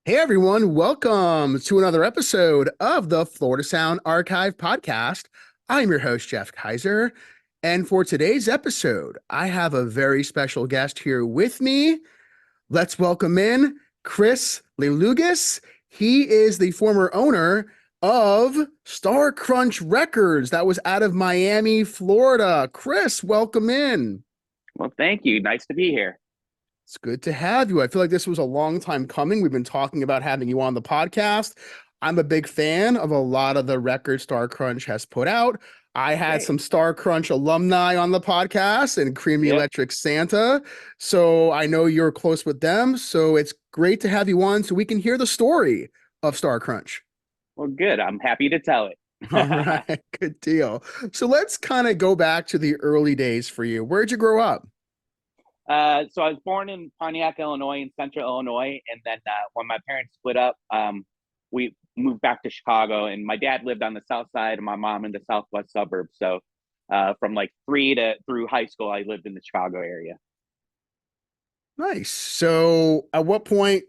Hey everyone, welcome to another episode of the Florida Sound Archive podcast. I'm your host, Jeff Kaiser. And for today's episode, I have a very special guest here with me. Let's welcome in Chris Lelugas. He is the former owner of Starcrunch Records that was out of Miami, Florida. Chris, welcome in. Well, thank you. Nice to be here. It's good to have you. I feel like this was a long time coming. We've been talking about having you on the podcast. I'm a big fan of a lot of the records Starcrunch has put out. I had Great. some Starcrunch alumni on the podcast and Creamy Yep. Electric Santa. So I know you're close with them. So it's great to have you on so we can hear the story of Starcrunch. Well, good. I'm happy to tell All it. right, good deal. So let's kind of go back to the early days for you. Where'd you grow up? So I was born in Pontiac, Illinois, in Central Illinois, and then when my parents split up, we moved back to Chicago. And my dad lived on the south side, and my mom in the southwest suburbs. So from like three to through high school, I lived in the Chicago area. Nice. So at what point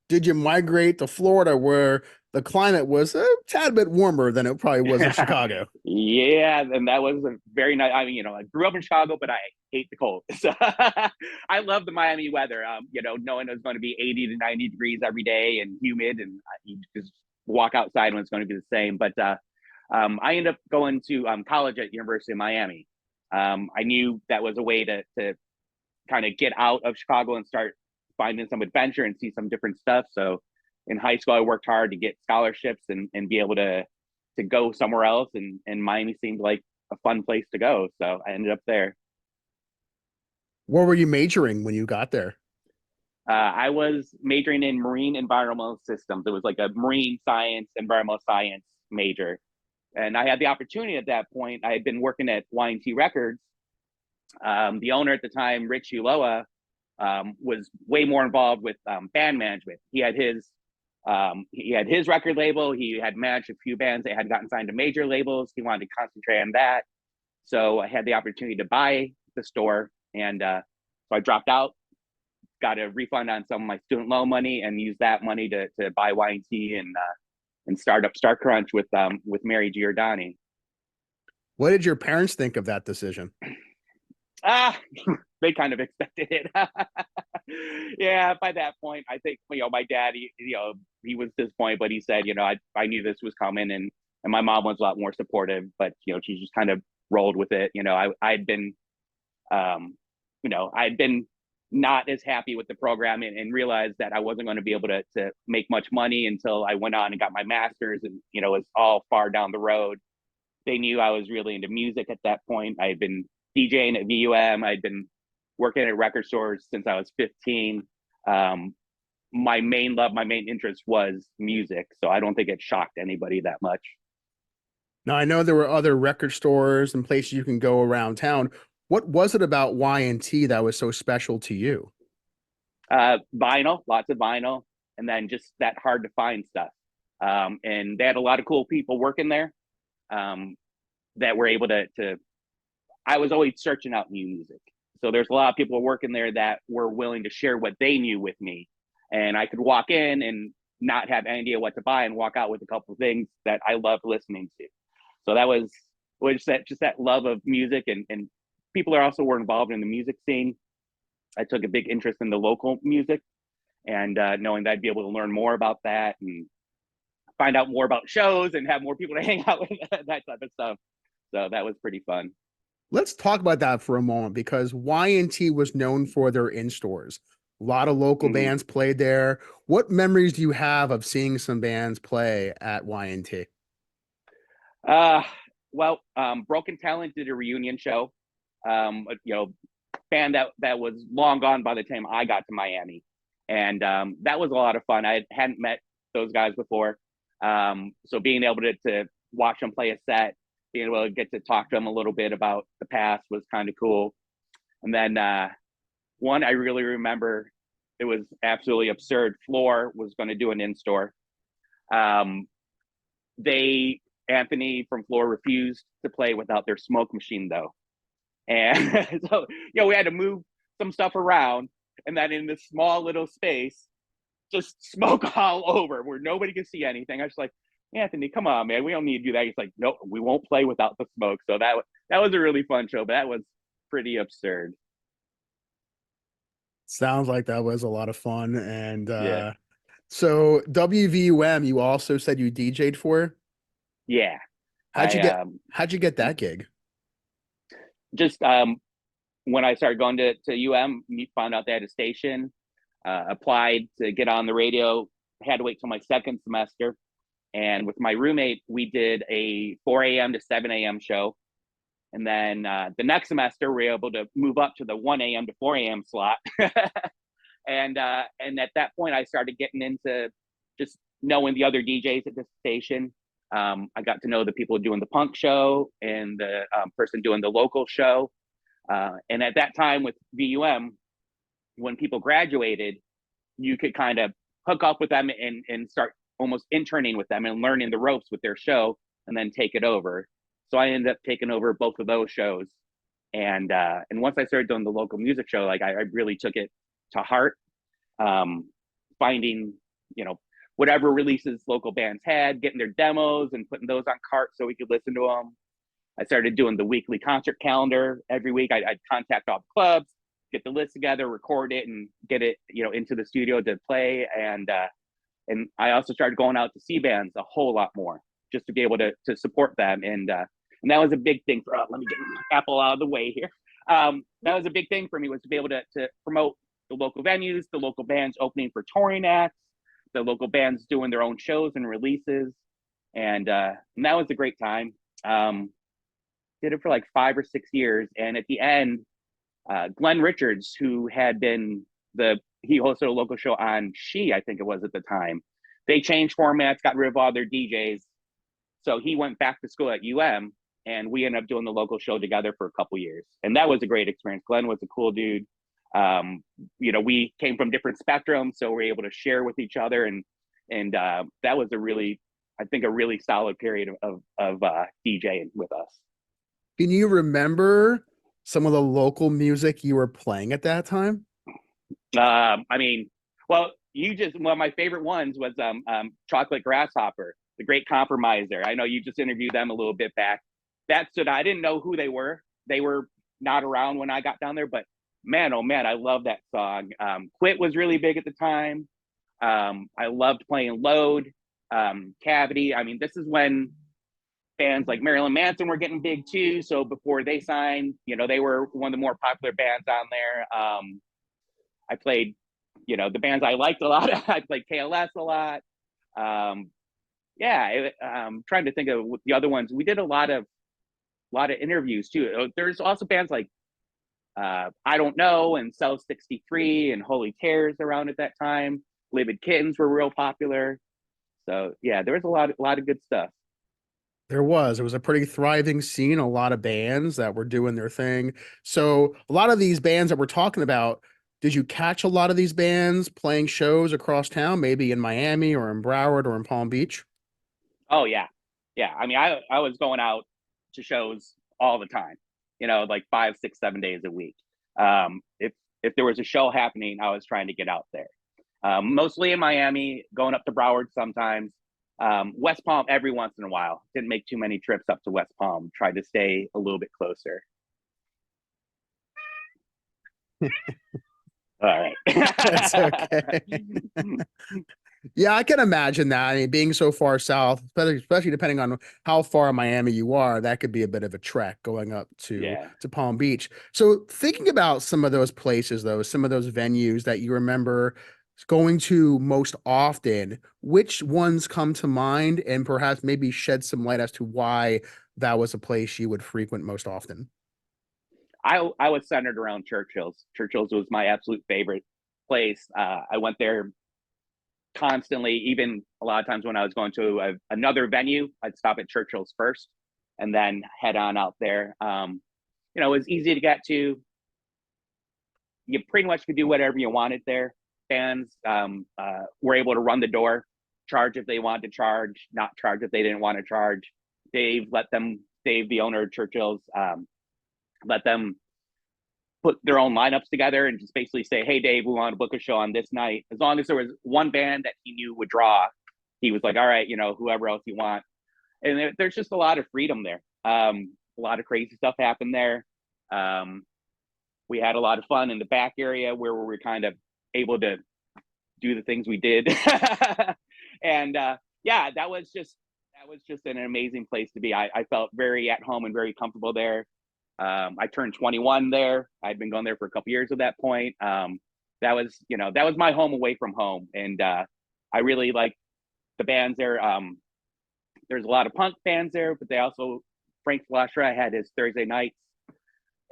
did you migrate to Florida where the climate was a tad bit warmer than it probably was in Chicago? Yeah, and that was a very nice. I mean, I grew up in Chicago, but I hate the cold. So I love the Miami weather. Knowing it was going to be 80 to 90 degrees every day and humid, and you just walk outside when it's going to be the same. But I ended up going to college at University of Miami. I knew that was a way to kind of get out of Chicago and start finding some adventure and see some different stuff. So in high school, I worked hard to get scholarships and be able to go somewhere else. And Miami seemed like a fun place to go. So I ended up there. What were you majoring when you got there? I was majoring in marine environmental systems. It was like a marine science, environmental science major. And I had the opportunity at that point. I had been working at Y&T Records. The owner at the time, Rich Uloa, was way more involved with band management. He had his record label. He had managed a few bands that had gotten signed to major labels. He wanted to concentrate on that. So I had the opportunity to buy the store, and so I dropped out, got a refund on some of my student loan money, and used that money to buy Y&T and start up Starcrunch with Mari Giodani. What did your parents think of that decision? Ah, they kind of expected it. Yeah, by that point, I think my dad, he was disappointed, but he said, I knew this was coming, and my mom was a lot more supportive, but she just kind of rolled with it. I'd been, I'd been not as happy with the program and realized that I wasn't going to be able to make much money until I went on and got my master's, and it was all far down the road. They knew I was really into music at that point. I had been DJing at WVUM. I'd been working at record stores since I was 15. My main love, my main interest was music. So I don't think it shocked anybody that much. Now, I know there were other record stores and places you can go around town. What was it about Y&T that was so special to you? Vinyl, lots of vinyl, and then just that hard to find stuff. And they had a lot of cool people working there that were able to. I was always searching out new music. So there's a lot of people working there that were willing to share what they knew with me. And I could walk in and not have any idea what to buy and walk out with a couple of things that I loved listening to. So that was just that love of music, and people are also were involved in the music scene. I took a big interest in the local music, and knowing that I'd be able to learn more about that and find out more about shows and have more people to hang out with, that type of stuff. So that was pretty fun. Let's talk about that for a moment because Y&T was known for their in-stores. A lot of local Mm-hmm. bands played there. What memories do you have of seeing some bands play at Y&T? Uh, Broken Talent did a reunion show. Band that was long gone by the time I got to Miami, and that was a lot of fun. I hadn't met those guys before, so being able to watch them play a set, being able to get to talk to them a little bit about the past was kind of cool. And then one I really remember, it was absolutely absurd. Floor was going to do an in-store. They Anthony from Floor refused to play without their smoke machine though. And so, we had to move some stuff around. And then in this small little space, just smoke all over where nobody can see anything. I was like, Anthony, come on, man, we don't need to do that. He's like, nope, we won't play without the smoke. So that was a really fun show, but that was pretty absurd. Sounds like that was a lot of fun. And Yeah, so WVUM, you also said you DJ'd for. yeah. How'd you I how'd you get that gig? just when I started going to UM, found out they had a station, applied to get on the radio. Had to wait till my second semester. And with my roommate, we did a 4 a.m. to 7 a.m. show. And then the next semester, we were able to move up to the 1 a.m. to 4 a.m. slot. And at that point, I started getting into just knowing the other DJs at the station. I got to know the people doing the punk show and the person doing the local show. And at that time with VUM, when people graduated, you could kind of hook up with them and start almost interning with them and learning the ropes with their show and then take it over. So I ended up taking over both of those shows. And once I started doing the local music show, like I really took it to heart, finding, whatever releases local bands had, getting their demos and putting those on carts so we could listen to them. I started doing the weekly concert calendar every week. I'd contact all the clubs, get the list together, record it, and get it, into the studio to play. And I also started going out to see bands a whole lot more, just to be able to support them. And that was a big thing for. Let me get my Apple out of the way here. That was a big thing for me, was to be able to promote the local venues, the local bands opening for touring acts, the local bands doing their own shows and releases, and that was a great time. Did it for like 5 or 6 years, and at the end, Glenn Richards, who had been he hosted a local show on I think it was at the time. They changed formats, got rid of all their DJs, so he went back to school at UM, and we ended up doing the local show together for a couple years, and that was a great experience. Glenn was a cool dude. We came from different spectrums, so we're able to share with each other, and that was a really solid period of DJing with us. Can you remember some of the local music you were playing at that time? One of my favorite ones was Chocolate Grasshopper, the Great Compromiser. I know you just interviewed them a little bit back. That stood out. I didn't know who they were. They were not around when I got down there, but man, oh man, I love that song. Quit was really big at the time. I loved playing Load, Cavity. I mean, this is when bands like Marilyn Manson were getting big too. So before they signed, they were one of the more popular bands on there. I played, the bands I liked a lot. I played KLS a lot. I'm trying to think of the other ones. We did a lot of interviews too. There's also bands like I Don't Know and Cell 63 and Holy Tears around at that time. Livid Kittens were real popular. So yeah, there was a lot of good stuff. It was a pretty thriving scene, a lot of bands that were doing their thing. So a lot of these bands that we're talking about, did you catch a lot of these bands playing shows across town, maybe in Miami or in Broward or in Palm Beach? Oh yeah. I mean, I was going out to shows all the time, like 5, 6, 7 days a week. If there was a show happening, I was trying to get out there. Mostly in Miami, going up to Broward sometimes. West Palm every once in a while. Didn't make too many trips up to West Palm. Tried to stay a little bit closer. All right. That's okay. Yeah, I can imagine that. I mean, being so far south, especially depending on how far in Miami you are, that could be a bit of a trek going up to Palm Beach. So thinking about some of those places, though, some of those venues that you remember going to most often, which ones come to mind, and perhaps maybe shed some light as to why that was a place you would frequent most often? I was centered around Churchill's. Churchill's was my absolute favorite place. I went there constantly. Even a lot of times when I was going to another venue, I'd stop at Churchill's first and then head on out there. It was easy to get to. You pretty much could do whatever you wanted there. Bands were able to run the door, charge if they wanted to charge, not charge if they didn't want to charge. Dave, the owner of Churchill's, let them put their own lineups together and just basically say, hey, Dave, we want to book a show on this night. As long as there was one band that he knew would draw, he was like, all right, whoever else you want. And there's just a lot of freedom there. A lot of crazy stuff happened there. We had a lot of fun in the back area where we were kind of able to do the things we did. And yeah, that was just an amazing place to be. I felt very at home and very comfortable there. I turned 21 there. I'd been going there for a couple years at that point. That was my home away from home. And I really liked the bands there. There's a lot of punk bands there, but Frank Flesher had his Thursday nights,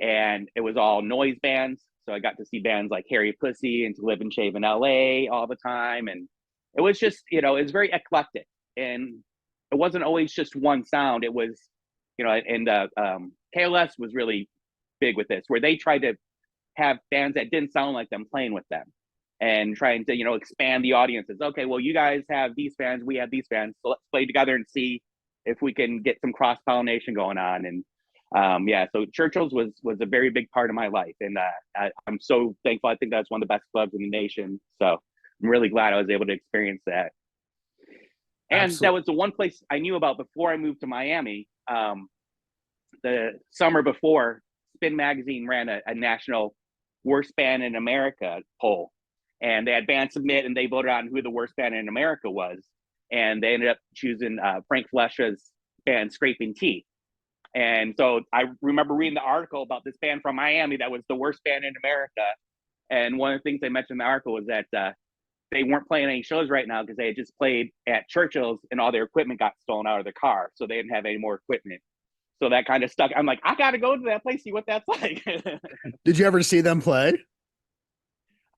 and it was all noise bands. So I got to see bands like Harry Pussy and To Live and Shave in LA all the time. And it was just, it was very eclectic, and it wasn't always just one sound. It was, and KLS was really big with this, where they tried to have bands that didn't sound like them playing with them, and trying to, expand the audiences. Okay, well, you guys have these fans, we have these fans, so let's play together and see if we can get some cross-pollination going on. And yeah, so Churchill's was a very big part of my life, and I'm so thankful. I think that's one of the best clubs in the nation, so I'm really glad I was able to experience that. And Absolutely. That was the one place I knew about before I moved to Miami. The summer before, Spin Magazine ran a national worst band in America poll, and they had bands submit, and they voted on who the worst band in America was, and they ended up choosing Frank Flesher's band Scraping Teeth. And so I remember reading the article about this band from Miami that was the worst band in America. And one of the things they mentioned in the article was that they weren't playing any shows right now because they had just played at Churchill's and all their equipment got stolen out of their car. So they didn't have any more equipment. So that kind of stuck. I'm like, I got to go to that place, see what that's like. Did you ever see them play?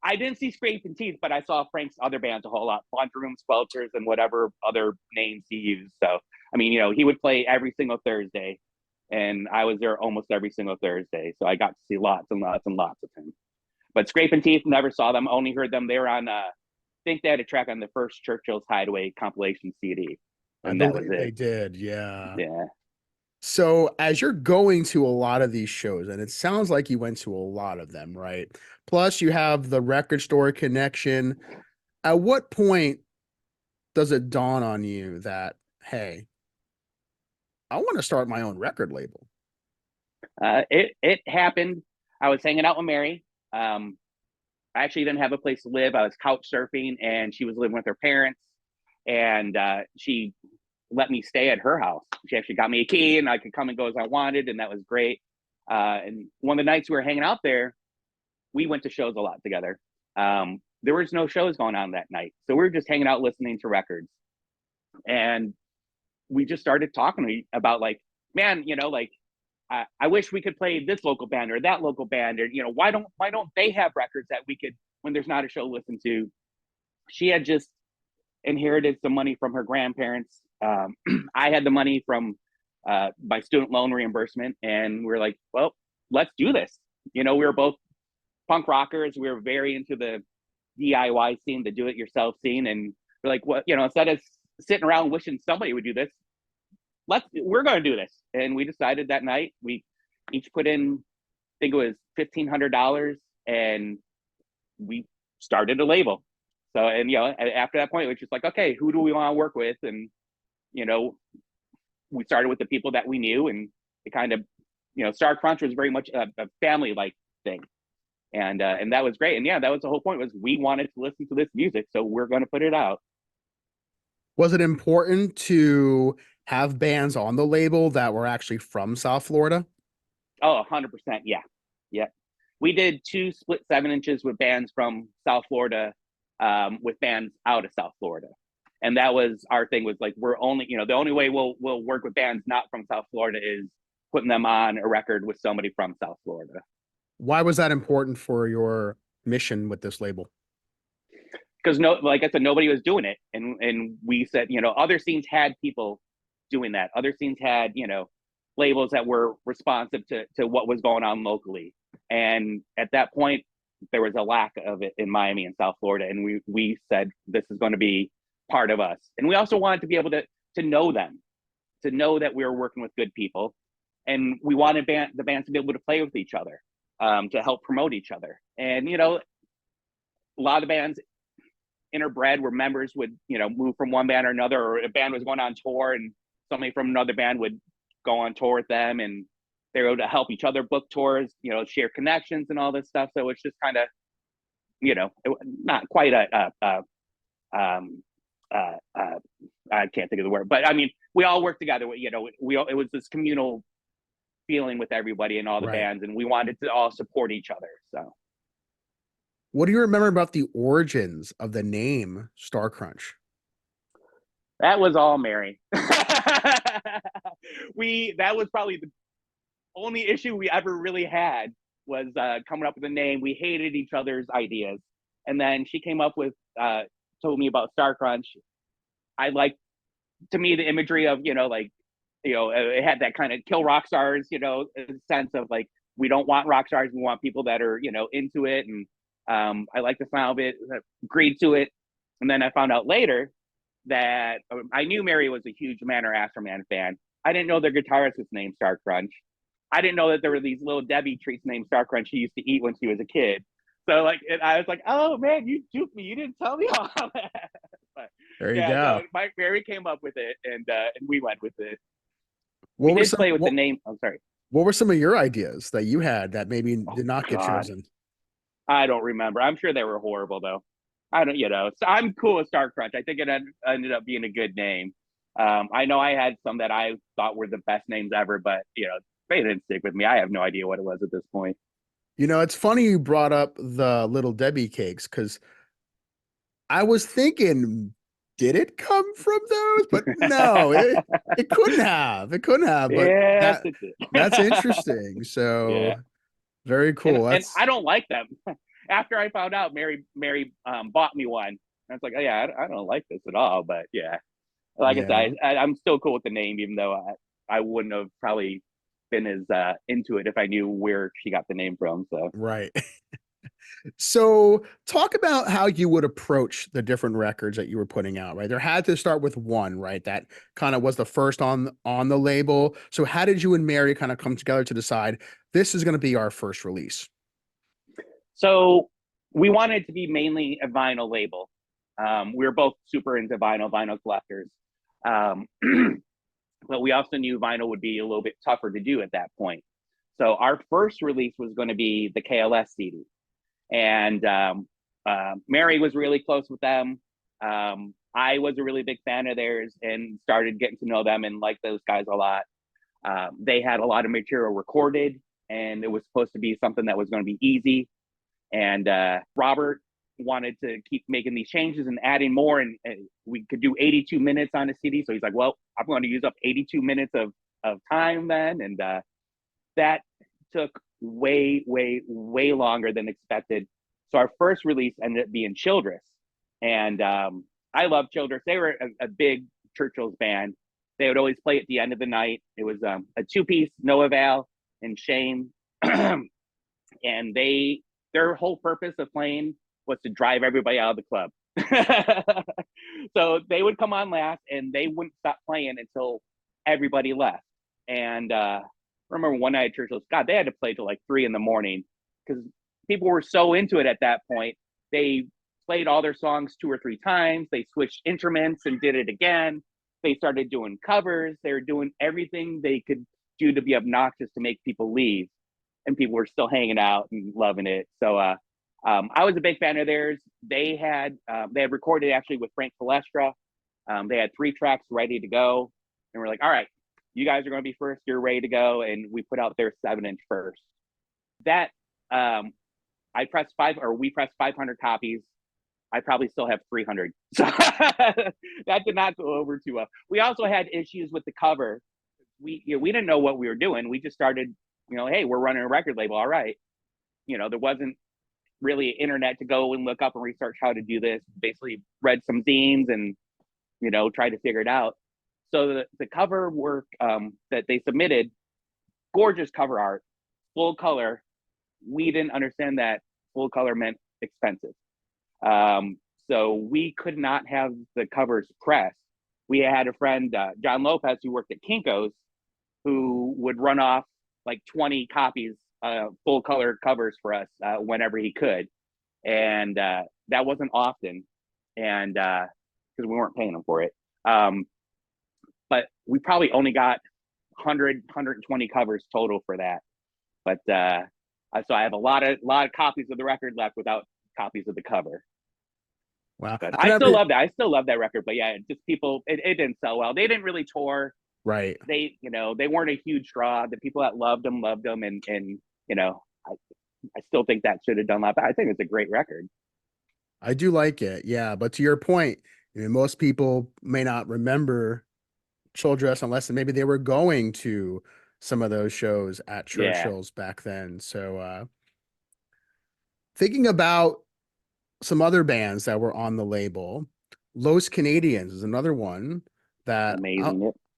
I didn't see Scraping Teeth, but I saw Frank's other bands a whole lot, Blunt Room, Swelters, and whatever other names he used. So, I mean, he would play every single Thursday, and I was there almost every single Thursday. So I got to see lots and lots and lots of him. But Scraping Teeth, never saw them, only heard them. They were on, I think they had a track on the first Churchill's Hideaway compilation CD. And that was it. They did, yeah. Yeah. So as you're going to a lot of these shows, and it sounds like you went to a lot of them, right? Plus you have the record store connection. At what point does it dawn on you that, hey, I want to start my own record label? It happened. I was hanging out with Mari. I actually didn't have a place to live. I was couch surfing, and she was living with her parents, and she let me stay at her house. She actually got me a key, and I could come and go as I wanted, and that was great. And one of the nights we were hanging out there, we went to shows a lot together. There was no shows going on that night, so we were just hanging out listening to records, and we just started talking about, like, man, I wish we could play this local band or that local band, or why don't they have records that we could, when there's not a show to listen to. She had just inherited some money from her grandparents. I had the money from my student loan reimbursement, and we were like, well, let's do this. We were both punk rockers. We were very into the DIY scene, the do-it-yourself scene, and we're like, well, instead of sitting around wishing somebody would do this, we're going to do this. And we decided that night, we each put in, I think it was $1,500, and we started a label. So, and after that point, it was just like, okay, who do we want to work with? And we started with the people that we knew, and it kind of, Starcrunch was very much a family-like thing, and that was great. And yeah, that was the whole point, was we wanted to listen to this music, so we're going to put it out. Was it important to have bands on the label that were actually from South Florida? Oh, 100%. Yeah. Yeah. We did 2 split 7-inches with bands from South Florida, with bands out of South Florida. And that was our thing, was like, we're only, the only way we'll work with bands not from South Florida is putting them on a record with somebody from South Florida. Why was that important for your mission with this label? Because like I said, nobody was doing it. And we said, other scenes had people doing that. Other scenes had, labels that were responsive to what was going on locally. And at that point, there was a lack of it in Miami and South Florida. And we said, this is going to be part of us. And we also wanted to be able to know them, to know that we were working with good people. And we wanted the bands to be able to play with each other. to help promote each other. And, you know, a lot of bands interbred where members would, you know, move from one band or another, or a band was going on tour and somebody from another band would go on tour with them, and they were able to help each other book tours, you know, share connections and all this stuff. So it's just kind of, you know, not quite I can't think of the word, but I mean, we all worked together. You know, it was this communal feeling with everybody in all the bands, and we wanted to all support each other. So, what do you remember about the origins of the name Starcrunch? that was all Mari. That was probably the only issue we ever really had, was coming up with a name. We hated each other's ideas, and then she came up with told me about Starcrunch. I like, to me, the imagery of, you know, like, you know, it had that kind of kill rock stars, you know, sense of like, we don't want rock stars, we want people that are, you know, into it. And I like the sound of it, agreed to it. And then I found out later that I knew Mari was a huge Man or Astroman fan. I didn't know their guitarist was named Starcrunch. I didn't know that there were these little Debbie treats named Starcrunch she used to eat when she was a kid. So like, I was like, oh man, you duped me. You didn't tell me all that. But, there you go. So Mari came up with it, and we went with it. What we did play with the name. I'm sorry. What were some of your ideas that you had that maybe did not get chosen? I don't remember. I'm sure they were horrible though. I don't, you know, so I'm cool with Starcrunch. I think it ended up being a good name. I know I had some that I thought were the best names ever, but you know, they didn't stick with me. I have no idea what it was at this point. You know, it's funny you brought up the Little Debbie cakes, because I was thinking, did it come from those? But no, it couldn't have. It couldn't have. But yes, that's interesting. So yeah. Very cool. And I don't like them. After I found out, Mari bought me one. I was like, oh yeah, I don't like this at all. But yeah, like I said, I'm still cool with the name, even though I wouldn't have probably been as into it if I knew where she got the name from. So right. So talk about how you would approach the different records that you were putting out, right? There had to start with one, right? That kind of was the first on the label. So how did you and Mari kind of come together to decide this is going to be our first release? So we wanted to be mainly a vinyl label. We were both super into vinyl collectors. But we also knew vinyl would be a little bit tougher to do at that point. So our first release was going to be the KLS CD. And Mari was really close with them. I was a really big fan of theirs and started getting to know them and like those guys a lot. They had a lot of material recorded, and it was supposed to be something that was going to be easy. And Robert wanted to keep making these changes and adding more, and we could do 82 minutes on a CD. So he's like, well, I'm going to use up 82 minutes of time then. And that took way longer than expected. So our first release ended up being Childress. And I love Childress. They were a big Churchill's band. They would always play at the end of the night. It was a two-piece, Noah Val and Shane. And their whole purpose of playing was to drive everybody out of the club. So they would come on last, and they wouldn't stop playing until everybody left. And remember one night at Churchill, God, they had to play till like 3 a.m. because people were so into it at that point. They played all their songs 2 or 3 times. They switched instruments and did it again. They started doing covers. They were doing everything they could do to be obnoxious to make people leave. And people were still hanging out and loving it. So I was a big fan of theirs. They had recorded actually with Frank Palestra. They had 3 tracks ready to go. And we're like, all right, you guys are going to be first. You're ready to go. And we put out their 7-inch first. That we pressed 500 copies. I probably still have 300. So that did not go over too well. We also had issues with the cover. We didn't know what we were doing. We just started, hey, we're running a record label. All right. There wasn't really internet to go and look up and research how to do this. Basically read some zines and, tried to figure it out. So the cover work that they submitted, gorgeous cover art, full color. We didn't understand that full color meant expensive. So we could not have the covers pressed. We had a friend, John Lopez, who worked at Kinko's, who would run off like 20 copies full color covers for us whenever he could, and that wasn't often, and because we weren't paying him for it. But we probably only got 120 covers total for that. But so I have a lot of copies of the record left without copies of the cover. Wow. But I still love that. I still love that record. But yeah, just people, it didn't sell well. They didn't really tour. Right. They, they weren't a huge draw. The people that loved them, and I still think that should have done that. But I think it's a great record. I do like it. Yeah. But to your point, most people may not remember Chill Dress unless maybe they were going to some of those shows at Churchill's back then. So thinking about some other bands that were on the label, Los Canadians is another one that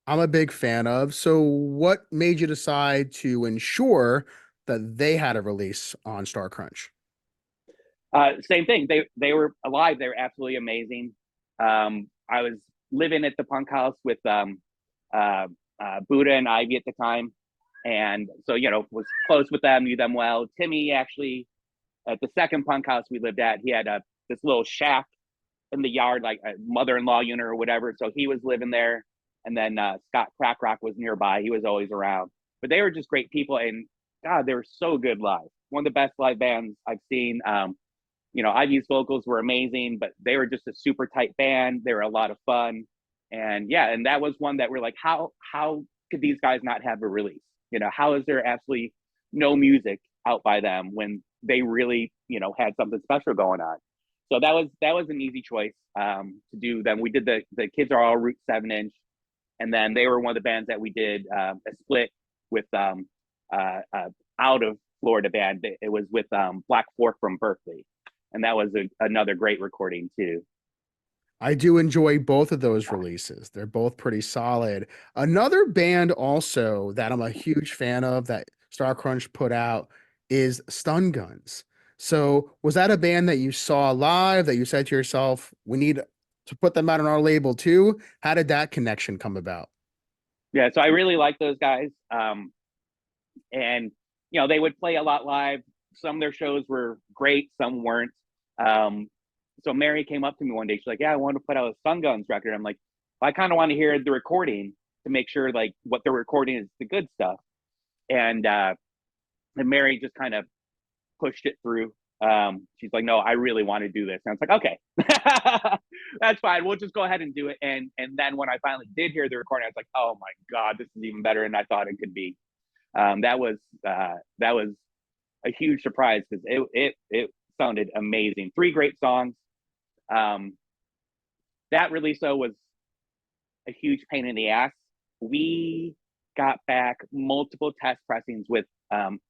I'm a big fan of. So what made you decide to ensure that they had a release on Starcrunch? Same thing. They were alive. They were absolutely amazing. I was living at the Punk House with Buddha and Ivy at the time, and so was close with them, knew them well. Timmy actually, at the second Punk House we lived at, he had this little shack in the yard, like a mother-in-law unit or whatever. So he was living there, and then Scott Crack Rock was nearby. He was always around, but they were just great people, and God, they were so good live. One of the best live bands I've seen. Ivy's vocals were amazing, but they were just a super tight band. They were a lot of fun. And yeah, and that was one that we're like, how could these guys not have a release? How is there absolutely no music out by them when they really, had something special going on? So that was an easy choice to do them. We did the Kids Are All Root 7-inch, and then they were one of the bands that we did a split with out of Florida band. It was with Black Fork from Berkeley, and that was another great recording too. I do enjoy both of those releases. They're both pretty solid. Another band also that I'm a huge fan of that Starcrunch put out is Stun Guns. So was that a band that you saw live that you said to yourself, we need to put them out on our label too? How did that connection come about? Yeah, so I really like those guys. And they would play a lot live. Some of their shows were great, some weren't. So Mary came up to me one day. She's like, yeah, I want to put out a Stun Guns record. I'm like, I kind of want to hear the recording to make sure like what they're recording is the good stuff. And Mary just kind of pushed it through. She's like, no, I really want to do this. And I was like, okay, that's fine. We'll just go ahead and do it. And then when I finally did hear the recording, I was like, oh my God, this is even better than I thought it could be. That was a huge surprise because it sounded amazing. 3 great songs. That release though was a huge pain in the ass. We got back multiple test pressings with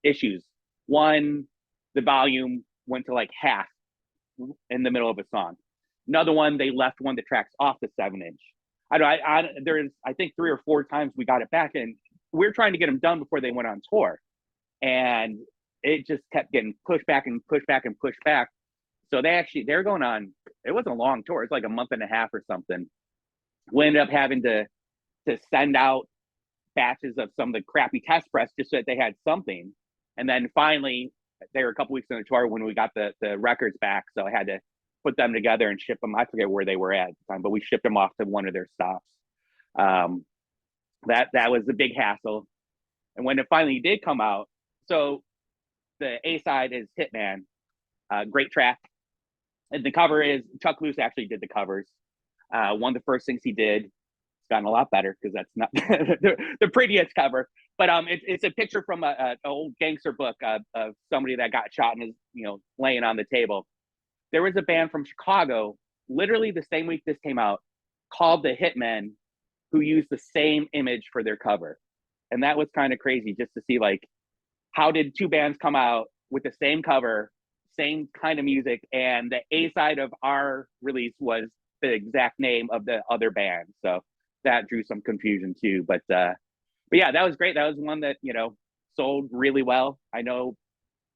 issues. One, the volume went to like half in the middle of a song. Another one, they left one of the tracks off the 7-inch. There's I think 3 or 4 times we got it back, and we were trying to get them done before they went on tour, and it just kept getting pushed back and pushed back and pushed back. So they're going on, it wasn't a long tour. It's like a month and a half or something. We ended up having to send out batches of some of the crappy test press just so that they had something. And then finally, they were a couple weeks on the tour when we got the records back. So I had to put them together and ship them. I forget where they were at the time, but we shipped them off to one of their stops. That was a big hassle. And when it finally did come out, so the A side is Hitman, great track. And the cover is Chuck Loose actually did the covers. One of the first things he did. It's gotten a lot better because that's not the prettiest cover. But it's a picture from an old gangster book of somebody that got shot and is laying on the table. There was a band from Chicago, literally the same week this came out, called the Hitmen, who used the same image for their cover. And that was kind of crazy just to see like, how did 2 bands come out with the same cover, same kind of music, and the A side of our release was the exact name of the other band. So that drew some confusion too. But yeah, that was great. That was one that sold really well. I know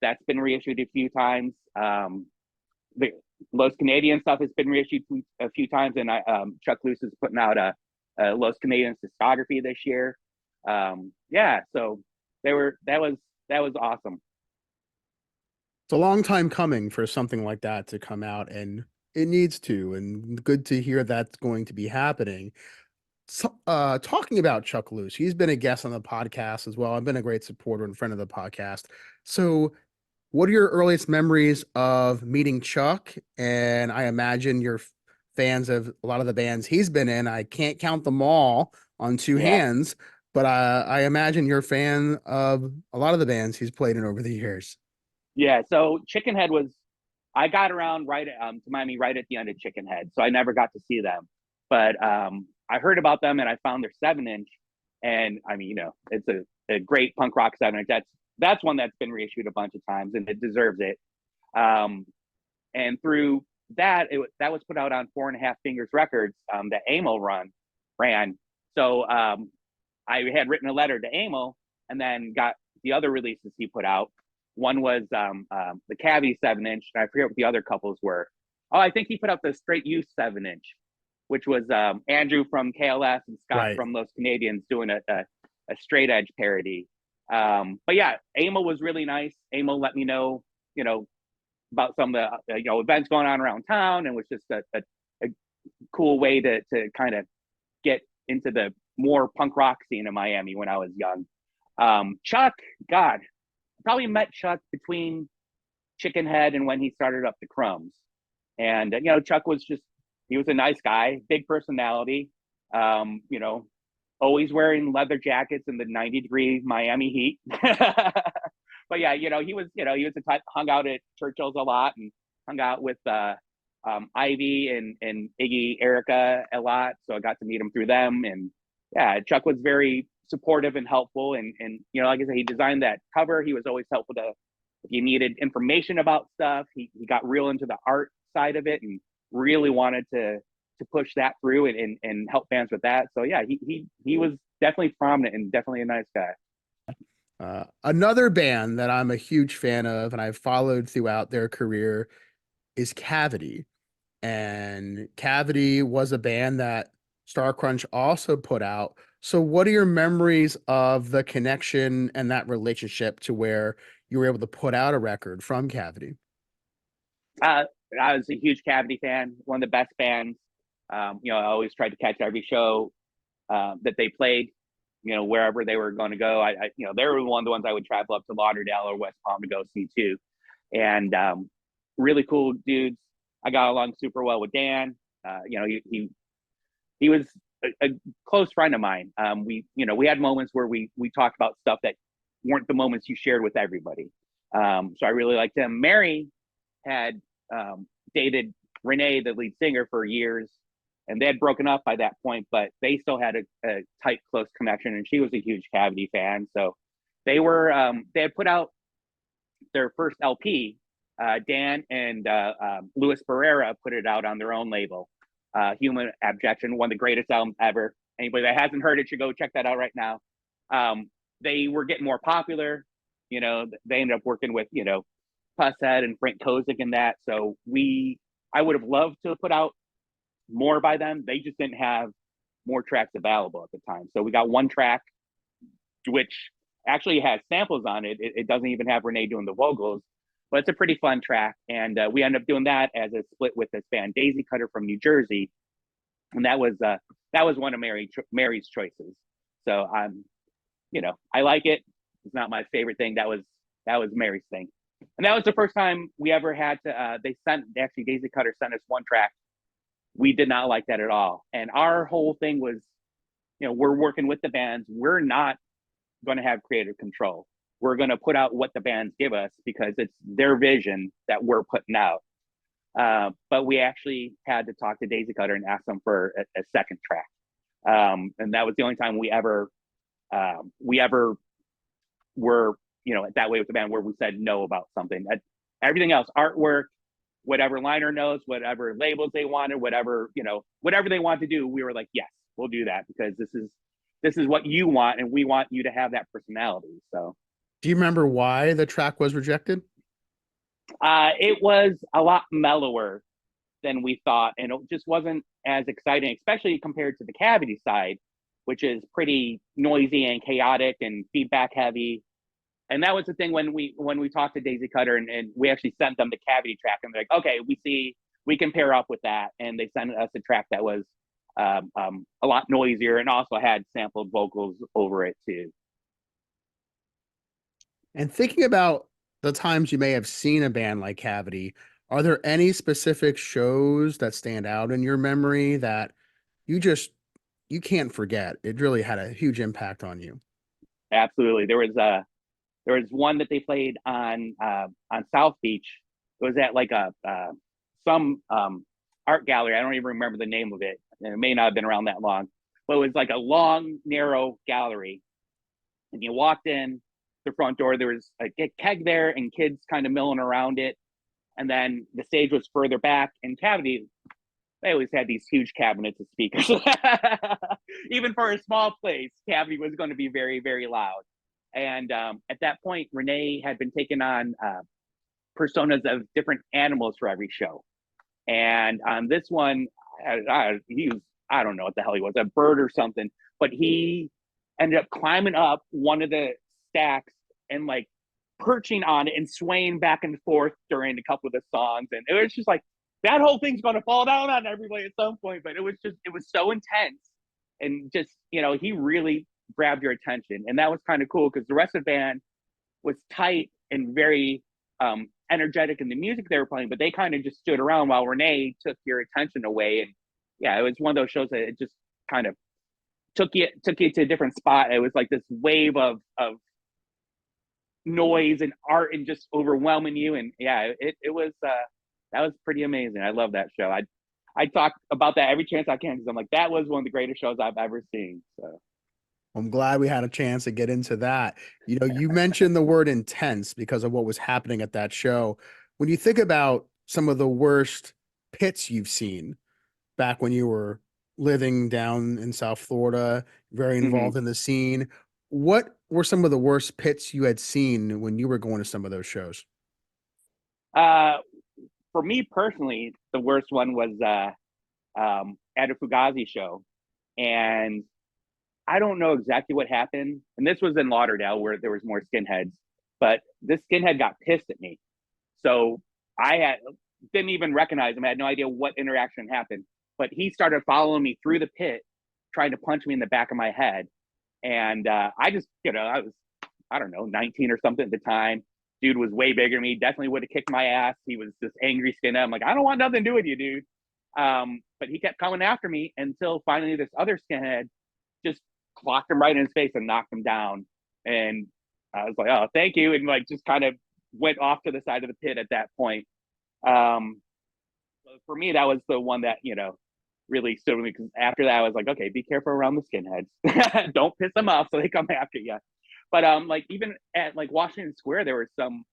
that's been reissued a few times. The Los Canadian stuff has been reissued a few times, and Chuck Loose is putting out a Los Canadians discography this year. Yeah, so that was awesome. It's a long time coming for something like that to come out, and it needs to, and good to hear that's going to be happening. So, talking about Chuck Loose, he's been a guest on the podcast as well. I've been a great supporter and friend of the podcast. So, what are your earliest memories of meeting Chuck? And I imagine you're fans of a lot of the bands he's been in. I can't count them all on two Yeah. hands, but I imagine you're a fan of a lot of the bands he's played in over the years. Yeah. So Chickenhead was, I got around to Miami right at the end of Chickenhead. So I never got to see them. But I heard about them and I found their 7-inch. And I mean, it's a great punk rock 7-inch. That's one that's been reissued a bunch of times and it deserves it. And through that, that was put out on 4.5 Fingers Records that Amo ran. So I had written a letter to Amo and then got the other releases he put out. One was the Cavity 7-inch, and I forget what the other couples were. Oh, I think he put out the Straight Youth 7-inch, which was Andrew from KLS and Scott Right. from Los Canadians doing a straight edge parody. But yeah, Amo was really nice. Amo let me know, about some of the events going on around town, and was just a cool way to kind of get into the more punk rock scene in Miami when I was young. Chuck, God, probably met Chuck between Chickenhead and when he started up the Crumbs. And Chuck was he was a nice guy, big personality. Always wearing leather jackets in the 90-degree Miami heat. But yeah, he was the type hung out at Churchill's a lot and hung out with Ivy and Iggy, Erica a lot. So I got to meet him through them. And yeah, Chuck was very supportive and helpful. And like I said, he designed that cover. He was always helpful if you needed information about stuff. He got real into the art side of it and really wanted to push that through and help fans with that. So yeah, he was definitely prominent and definitely a nice guy. Another band that I'm a huge fan of and I've followed throughout their career is Cavity. And Cavity was a band that Starcrunch also put out. So, what are your memories of the connection and that relationship to where you were able to put out a record from Cavity? I was a huge Cavity fan, one of the best bands. I always tried to catch every show that they played, wherever they were going to go. They were one of the ones I would travel up to Lauderdale or West Palm to go see too. And really cool dudes. I got along super well with Dan. He was a close friend of mine. We had moments where we talked about stuff that weren't the moments you shared with everybody. So I really liked him. Mari had dated Renee, the lead singer, for years, and they had broken up by that point, but they still had a tight, close connection, and she was a huge Cavity fan. So they had put out their first LP. Dan and Luis Barrera put it out on their own label, Human Abjection, one of the greatest albums ever. Anybody that hasn't heard it should go check that out right now. They were getting more popular. They ended up working with, Pushead and Frank Kozik and that. So I would have loved to put out more by them. They just didn't have more tracks available at the time. So we got one track, which actually has samples on it. It doesn't even have Renee doing the vocals, but it's a pretty fun track. And we ended up doing that as a split with this band, Daisy Cutter from New Jersey. And that was one of Mari's choices. So I like it. It's not my favorite thing. That was Mari's thing. And that was the first time we ever had to, Daisy Cutter sent us one track. We did not like that at all. And our whole thing was, we're working with the bands. We're not going to have creative control. We're going to put out what the bands give us because it's their vision that we're putting out. But we actually had to talk to Daisy Cutter and ask them for a second track. And that was the only time we ever were, that way with the band where we said no about something. Everything else, artwork, whatever liner notes, whatever labels they wanted, whatever they want to do, we were like, yes, we'll do that because this is what you want and we want you to have that personality. So Do you remember why the track was rejected? it was a lot mellower than we thought, and it just wasn't as exciting, especially compared to the Cavity side, which is pretty noisy and chaotic and feedback heavy. And that was the thing when we talked to Daisy Cutter, and we actually sent them the Cavity track, and they're like, okay, we can pair up with that, and they sent us a track that was a lot noisier and also had sampled vocals over it too. And thinking about the times you may have seen a band like Cavity, are there any specific shows that stand out in your memory that you just you can't forget? It really had a huge impact on you. Absolutely, there was one that they played on South Beach. It was at like a some art gallery. I don't even remember the name of it. It may not have been around that long, but it was like a long, narrow gallery. And you walked in the front door. There was a keg there and kids kind of milling around it. And then the stage was further back. And Cavity, they always had these huge cabinets of speakers. Even for a small place, Cavity was going to be very, very loud. And at that point, Renee had been taking on personas of different animals for every show. And on this one, he was, I don't know what the hell he was, a bird or something, but he ended up climbing up one of the stacks and like perching on it and swaying back and forth during a couple of the songs. And it was just like, that whole thing's going to fall down on everybody at some point. But it was so intense. And just, he really grabbed your attention. And that was kind of cool because the rest of the band was tight and very energetic in the music they were playing, but they kind of just stood around while Renee took your attention away. And yeah, it was one of those shows that it just kind of took you to a different spot. It was like this wave of noise and art and just overwhelming you. And yeah, it was that was pretty amazing. I love that show. I talk about that every chance I can because I'm like, that was one of the greatest shows I've ever seen. So I'm glad we had a chance to get into that. You mentioned the word intense because of what was happening at that show. When you think about some of the worst pits you've seen back when you were living down in South Florida, very involved in the scene, what were some of the worst pits you had seen when you were going to some of those shows? For me personally, the worst one was at a Fugazi show. And I don't know exactly what happened. And this was in Lauderdale where there was more skinheads, but this skinhead got pissed at me. So I didn't even recognize him. I had no idea what interaction happened, but he started following me through the pit, trying to punch me in the back of my head. And I just, I was, I don't know, 19 or something at the time. Dude was way bigger than me, definitely would have kicked my ass. He was this angry skinhead. I'm like, I don't want nothing to do with you, dude. But he kept coming after me until finally this other skinhead just clocked him right in his face and knocked him down. And I was like, oh, thank you. And like just kind of went off to the side of the pit at that point. So for me, that was the one that, really stood with me because after that, I was like, okay, be careful around the skinheads. Don't piss them off so they come after you. But like even at like Washington Square, there were some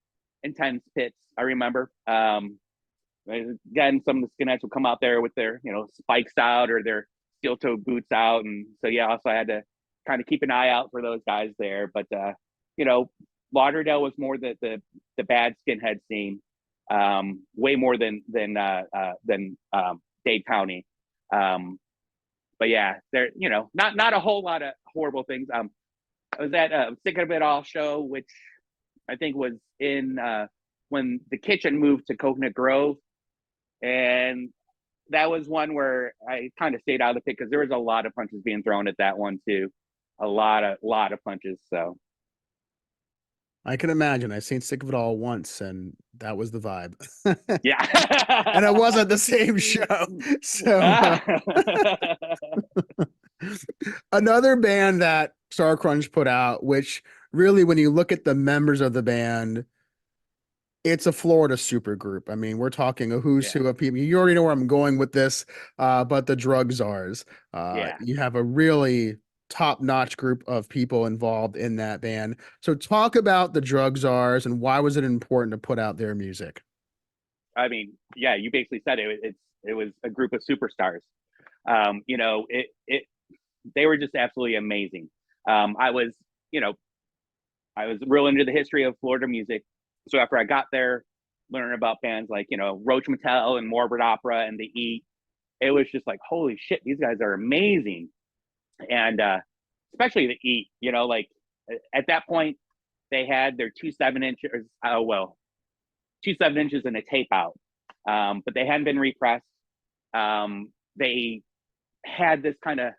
intense pits. I remember. Again, some of the skinheads would come out there with their, spikes out or their steel-toe boots out, and so yeah, also I had to kind of keep an eye out for those guys there. But Lauderdale was more the bad skinhead scene, way more than Dade County. But yeah, there, not a whole lot of horrible things. I was at a Sick of It All show, which I think was in when the Kitchen moved to Coconut Grove, and that was one where I kind of stayed out of the pit because there was a lot of punches being thrown at that one too, a lot of punches. So I can imagine. I've seen Sick of It All once, and that was the vibe. yeah, and it wasn't the same show. So another band that Starcrunch put out, which really, when you look at the members of the band, it's a Florida supergroup. I mean, we're talking a who's who of people. You already know where I'm going with this, but the Drug Czars. You have a really top-notch group of people involved in that band. So talk about the Drug Czars and why was it important to put out their music? I mean, yeah, you basically said it. It was a group of superstars. They were just absolutely amazing. I was real into the history of Florida music. So after I got there, learning about bands like, Roach Motel and Morbid Opera and The Eat, it was just like, holy shit, these guys are amazing. And especially The Eat, like at that point, they had their 2 7-inches, two 7-inches and a tape out, but they hadn't been repressed. They had this kind of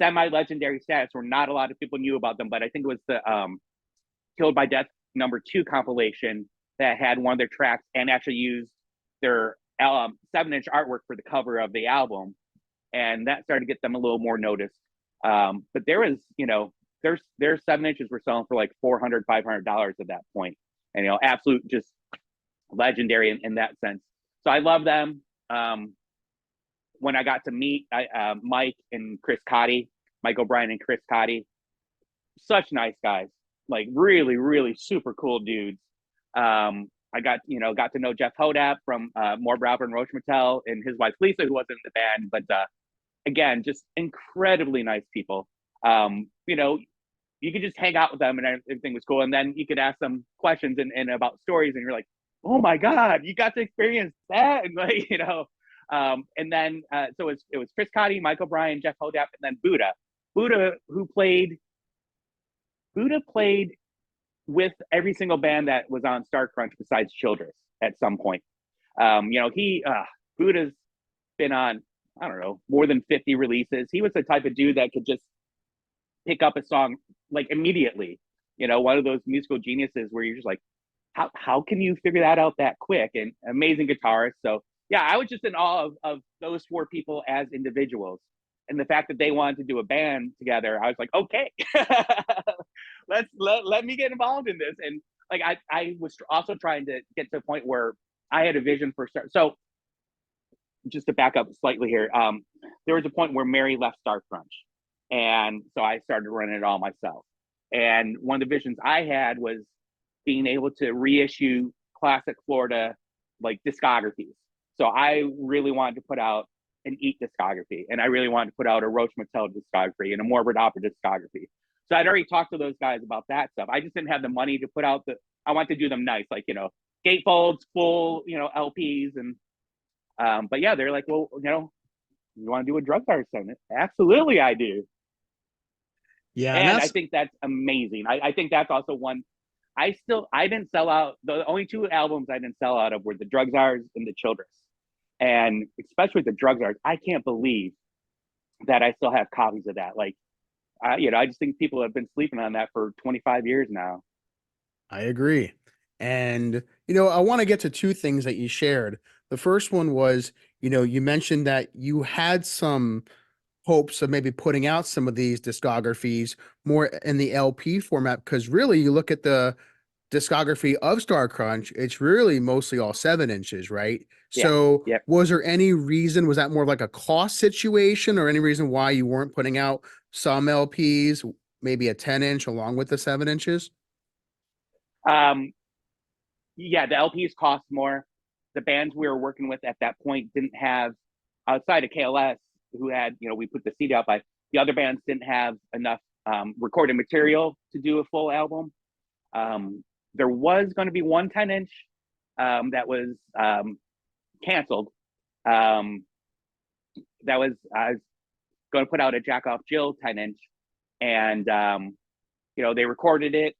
semi-legendary status where not a lot of people knew about them, but I think it was the Killed by Death #2 compilation that had one of their tracks and actually used their 7-inch artwork for the cover of the album, and that started to get them a little more noticed. But there was, their 7-inches were selling for like $400, $500 at that point, and absolute just legendary in that sense. So I love them. When I got to meet Mike and Chris Cotty, Mike O'Brien and Chris Cotty, such nice guys, like really, really super cool dudes. I got to know Jeff Hodap from More Browber and Roach Motel, and his wife Lisa, who wasn't in the band, but again, just incredibly nice people. You could just hang out with them and everything was cool. And then you could ask them questions and about stories, and you're like, oh my God, you got to experience that. And like, and then, so it was Chris Cotty, Mike O'Brien, Jeff Hodap, and then Buddha, who played with every single band that was on Starcrunch besides Childress at some point. Buddha's been on, I don't know, more than 50 releases. He was the type of dude that could just pick up a song like immediately, one of those musical geniuses where you're just like, how can you figure that out that quick? And amazing guitarist. So yeah, I was just in awe of those 4 people as individuals. And the fact that they wanted to do a band together, I was like, okay, let me get involved in this. And like, I was also trying to get to a point where I had a vision for so just to back up slightly here, there was a point where Mary left Starcrunch, and so I started running it all myself. And one of the visions I had was being able to reissue classic Florida like discographies. So I really wanted to put out an Eat discography, and I really wanted to put out a Roach Motel discography and a Morbid Opera discography. So I'd already talked to those guys about that stuff. I just didn't have the money to put out I want to do them nice, like, gatefolds, full, LPs. And, but yeah, they're like, well, you want to do a Drug Czars segment? Absolutely, I do. Yeah. And I think that's amazing. I think that's also one. I didn't sell out. The only 2 albums I didn't sell out of were the Drug Czars and the Childress. And especially the Drug Czars, I can't believe that I still have copies of that. Like, I just think people have been sleeping on that for 25 years now. I agree. And, I want to get to 2 things that you shared. The first one was, you mentioned that you had some hopes of maybe putting out some of these discographies more in the LP format, because really you look at the discography of Starcrunch, it's really mostly all 7-inches, right? Yeah. So Yep. was there any reason, was that more of like a cost situation, or any reason why you weren't putting out some LPs, maybe a 10-inch along with the 7-inches? Yeah, the LPs cost more. The bands we were working with at that point didn't have, outside of KLS, who had, we put the CD out by, the other bands didn't have enough recorded material to do a full album. There was going to be one 10-inch that was canceled. I was going to put out a Jack Off Jill 10-inch, and they recorded it.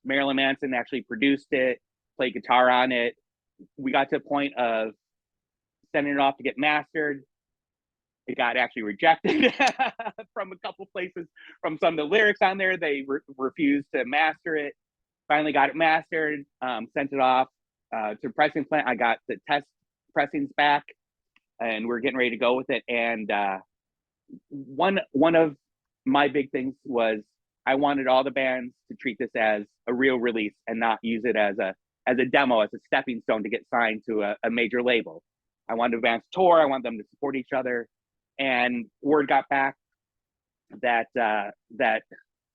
Marilyn Manson actually produced it, played guitar on it. We got to a point of sending it off to get mastered. It got actually rejected from a couple places. From some of the lyrics on there, they refused to master it. Finally got it mastered, sent it off to pressing plant. I got the test pressings back, and we're getting ready to go with it. And one of my big things was I wanted all the bands to treat this as a real release and not use it as a demo, as a stepping stone to get signed to a major label. I wanted the bands to tour. I want them to support each other. And word got back that that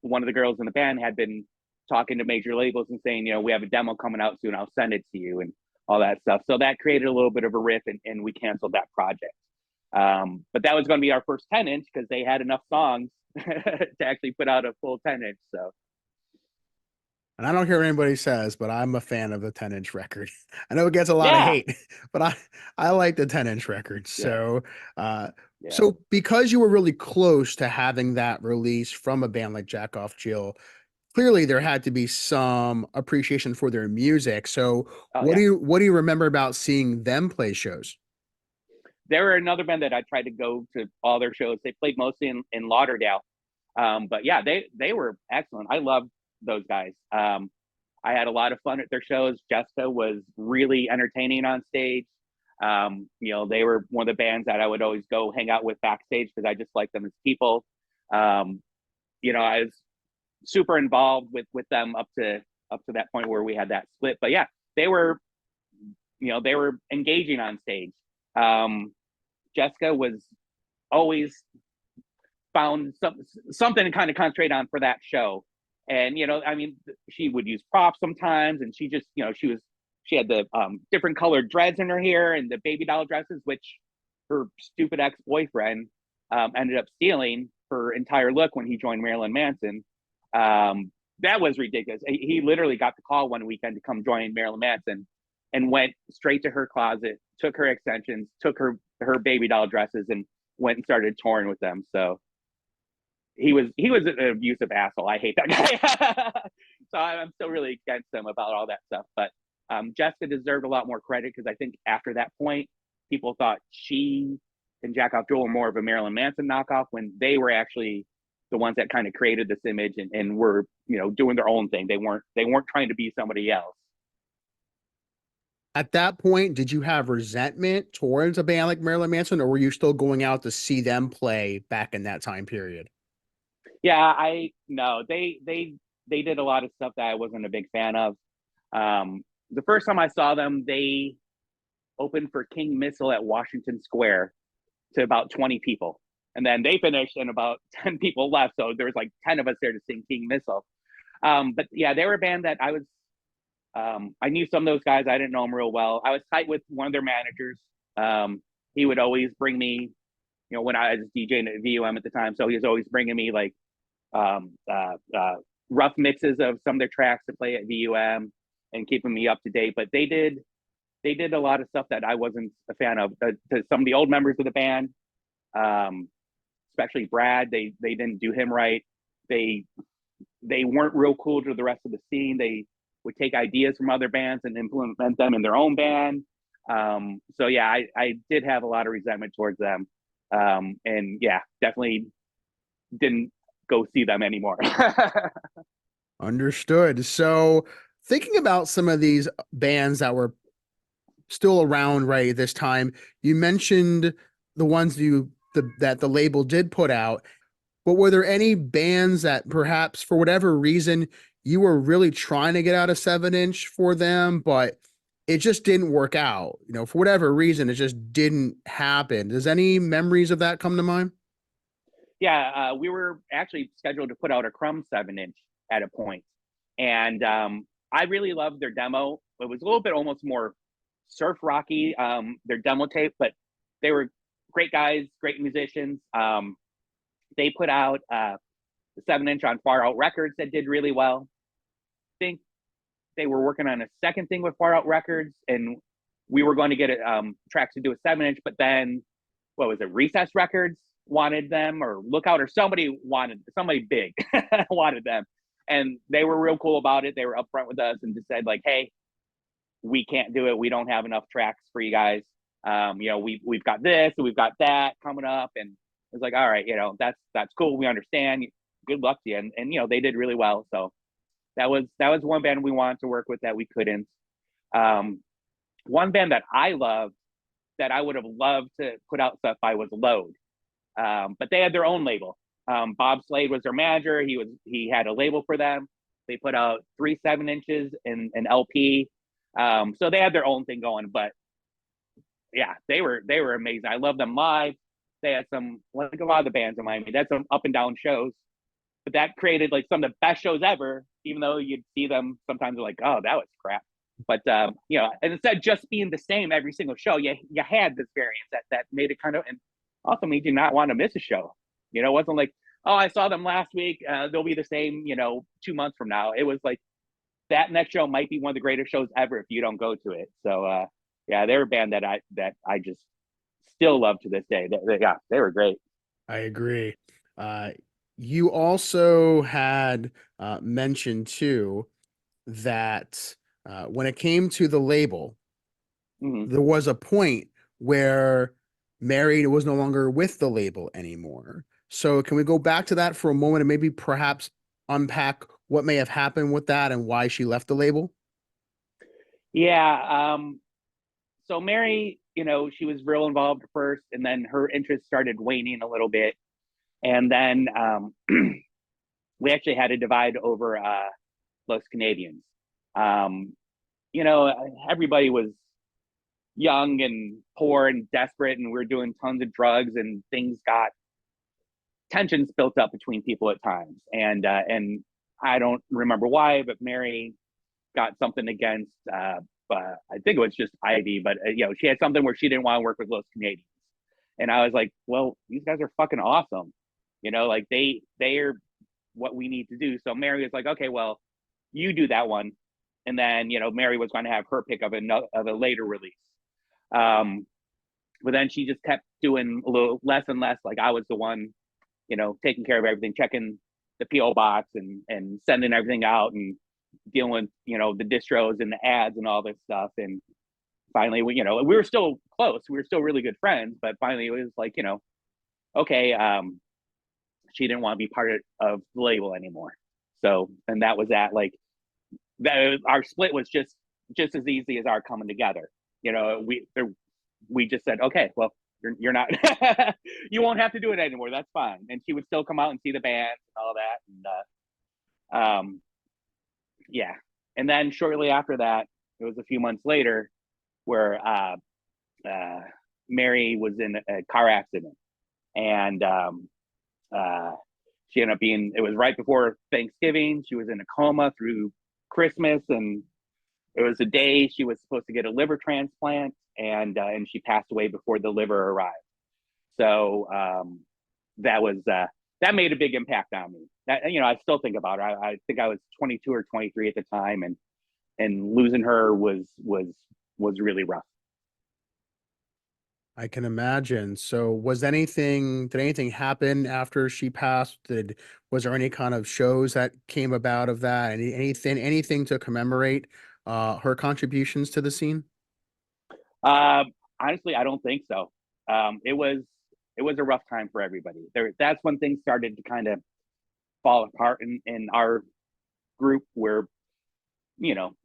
one of the girls in the band had been talking to major labels and saying, we have a demo coming out soon. I'll send it to you and all that stuff. So that created a little bit of a riff, and we canceled that project. But that was going to be our first 10-inch because they had enough songs to actually put out a full 10-inch. So. And I don't care what anybody says, but I'm a fan of the 10-inch record. I know it gets a lot of hate, but I like the 10-inch record. So, so because you were really close to having that release from a band like Jack Off Jill, clearly there had to be some appreciation for their music. So Oh what yeah. do you remember about seeing them play shows? They were another band that I tried to go to all their shows. They played mostly in Lauderdale. But yeah, they were excellent. I loved those guys. I had a lot of fun at their shows. Jessica was really entertaining on stage. They were one of the bands that I would always go hang out with backstage because I just liked them as people. Um, I was super involved with them up to that point where we had that split. But yeah, they were they were engaging on stage. Um, Jessica was always found something to kind of concentrate on for that show. And I mean, she would use props sometimes, and she just she had the different colored dreads in her hair and the baby doll dresses, which her stupid ex-boyfriend ended up stealing her entire look when he joined Marilyn Manson. That was ridiculous. He literally got the call one weekend to come join Marilyn Manson and went straight to her closet, took her extensions, took her baby doll dresses, and went and started touring with them. So he was an abusive asshole. I hate that guy. So I'm still really against him about all that stuff. But Jessica deserved a lot more credit because I think after that point, people thought she and Jack Off Jewel were more of a Marilyn Manson knockoff when they were actually the ones that kind of created this image and were doing their own thing. They weren't trying to be somebody else. At that point, did you have resentment towards a band like Marilyn Manson, or were you still going out to see them play back in that time period? Yeah, I no, they did a lot of stuff that I wasn't a big fan of. The first time I saw them, they opened for King Missile at Washington Square to about 20 people. And then they finished and about 10 people left. So there was like 10 of us there to sing King Missile. But yeah, they were a band that I knew some of those guys. I didn't know them real well. I was tight with one of their managers. He would always bring me, when I was DJing at VUM at the time. So he was always bringing me like um, uh, uh, rough mixes of some of their tracks to play at VUM and keeping me up to date. But they did a lot of stuff that I wasn't a fan of. To some of the old members of the band, especially Brad, they didn't do him right. They weren't real cool to the rest of the scene. They would take ideas from other bands and implement them in their own band. So yeah, I did have a lot of resentment towards them. And yeah, definitely didn't go see them anymore. Understood. So thinking about some of these bands that were still around right at this time, you mentioned the ones that the label did put out, but were there any bands that perhaps for whatever reason you were really trying to get out a 7-inch for them, but it just didn't work out? For whatever reason, it just didn't happen. Does any memories of that come to mind? Yeah, we were actually scheduled to put out a Crumb 7-inch at a point, and I really loved their demo. It was a little bit almost more surf rocky, their demo tape, but they were great guys, great musicians. They put out the 7-inch on Far Out Records that did really well. I think they were working on a second thing with Far Out Records, and we were going to get tracks to do a 7-inch, but then what was it? Recess Records wanted them, or Lookout, or somebody big wanted them, and they were real cool about it. They were upfront with us and just said like, "Hey, we can't do it. We don't have enough tracks for you guys. We've got this and we've got that coming up." And it's like, all right, that's cool. We understand. Good luck to you. And they did really well. So that was one band we wanted to work with that we couldn't. One band that I loved that I would have loved to put out stuff by was Load. But they had their own label. Bob Slade was their manager. He had a label for them. They put out 3 7-inches and an LP. So they had their own thing going, but yeah, they were amazing. I love them live. They had like a lot of the bands in Miami, they had some up and down shows, but that created like some of the best shows ever, even though you'd see them sometimes like, oh, that was crap. But and instead of just being the same every single show, you had this variance that made it kind of, and also made you not want to miss a show. It wasn't like, oh, I saw them last week, they'll be the same 2 months from now. It was like that next show might be one of the greatest shows ever if you don't go to it. So yeah, they're a band that I just still love to this day. Yeah, they were great. I agree. You also had mentioned too that when it came to the label, Mhm. there was a point where Mary was no longer with the label anymore. So can we go back to that for a moment and maybe perhaps unpack what may have happened with that and why she left the label? Yeah. So Mary, she was real involved at first, and then her interest started waning a little bit. And then we actually had a divide over Los Canadians. Um, everybody was young and poor and desperate, and we were doing tons of drugs, and things got tensions built up between people at times. And I don't remember why, but Mary got something against. I think it was just Ivy, but she had something where she didn't want to work with Los Canadians, and I was like, well, these guys are fucking awesome, like they're what we need to do. So Mary was like, okay, well, you do that one, and then Mary was going to have her pick of a later release. But then she just kept doing a little less and less. Like I was the one, taking care of everything, checking the PO box and sending everything out and dealing with the distros and the ads and all this stuff. And finally, we were still close. We were still really good friends. But finally, it was like okay, she didn't want to be part of the label anymore. So, and that was that. Like that, our split was just as easy as our coming together. We just said, okay, well, you're not, you won't have to do it anymore. That's fine. And she would still come out and see the band and all that. And yeah. And then shortly after that, it was a few months later where Mary was in a car accident, and uh, she ended up being. It was right before Thanksgiving. She was in a coma through Christmas, and it was the day she was supposed to get a liver transplant, and she passed away before the liver arrived. So that was that made a big impact on me. That, I still think about her. I think I was 22 or 23 at the time, and losing her was really rough. I can imagine. So did anything happen after she passed? Was there any kind of shows that came about of that? Anything to commemorate her contributions to the scene? Honestly, I don't think so. It was a rough time for everybody. That's when things started to kind of fall apart in our group, where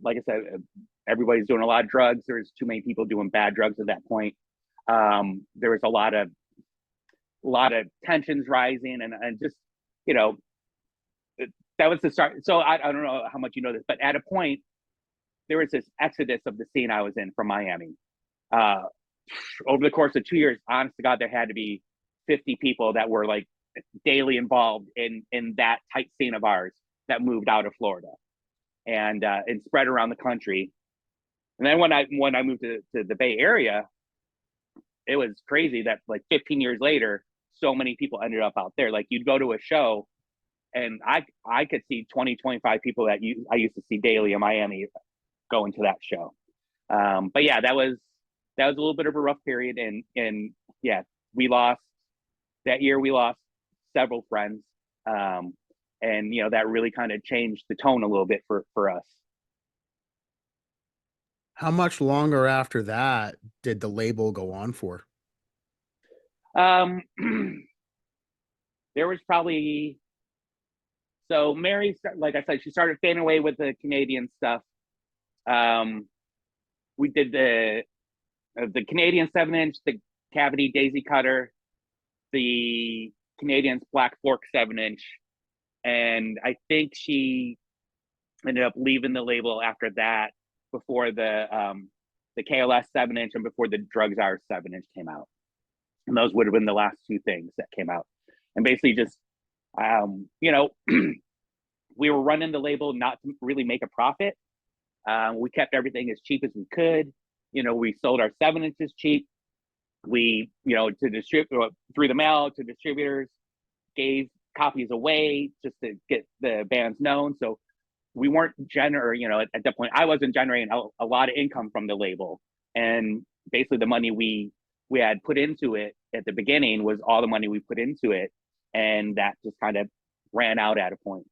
like I said, everybody's doing a lot of drugs. There's too many people doing bad drugs at that point. There was a lot of tensions rising, and just you know that was the start. So I don't know how much you know this, but at a point there was this exodus of the scene I was in from Miami. Uh, Over the course of 2 years, honest to God, there had to be 50 people that were like daily involved in that tight scene of ours that moved out of Florida and spread around the country. And then when I moved to the Bay Area, it was crazy that like 15 years later, so many people ended up out there. Like you'd go to a show, and I could see 20, 25 people that I used to see daily in Miami going to that show. But yeah, that was a little bit of a rough period, and yeah, we lost that year. We lost several friends, and that really kind of changed the tone a little bit for us. How much longer after that did the label go on for? Um, there was probably so Mary, like I said, she started fading away with the Canadian stuff. Um, we did the Canadian 7-inch, the Cavity Daisy Cutter, the Canadian's Black Fork 7-inch, and I think she ended up leaving the label after that, before the KLS 7-inch and before the Drugs R 7-inch came out. And those would have been the last two things that came out. And basically just we were running the label not to really make a profit. We kept everything as cheap as we could. We sold our 7-inches cheap. We, to distribute through the mail to distributors, gave copies away just to get the bands known. So we weren't at that point, I wasn't generating a lot of income from the label. And basically the money we had put into it at the beginning was all the money we put into it. And that just kind of ran out at a point.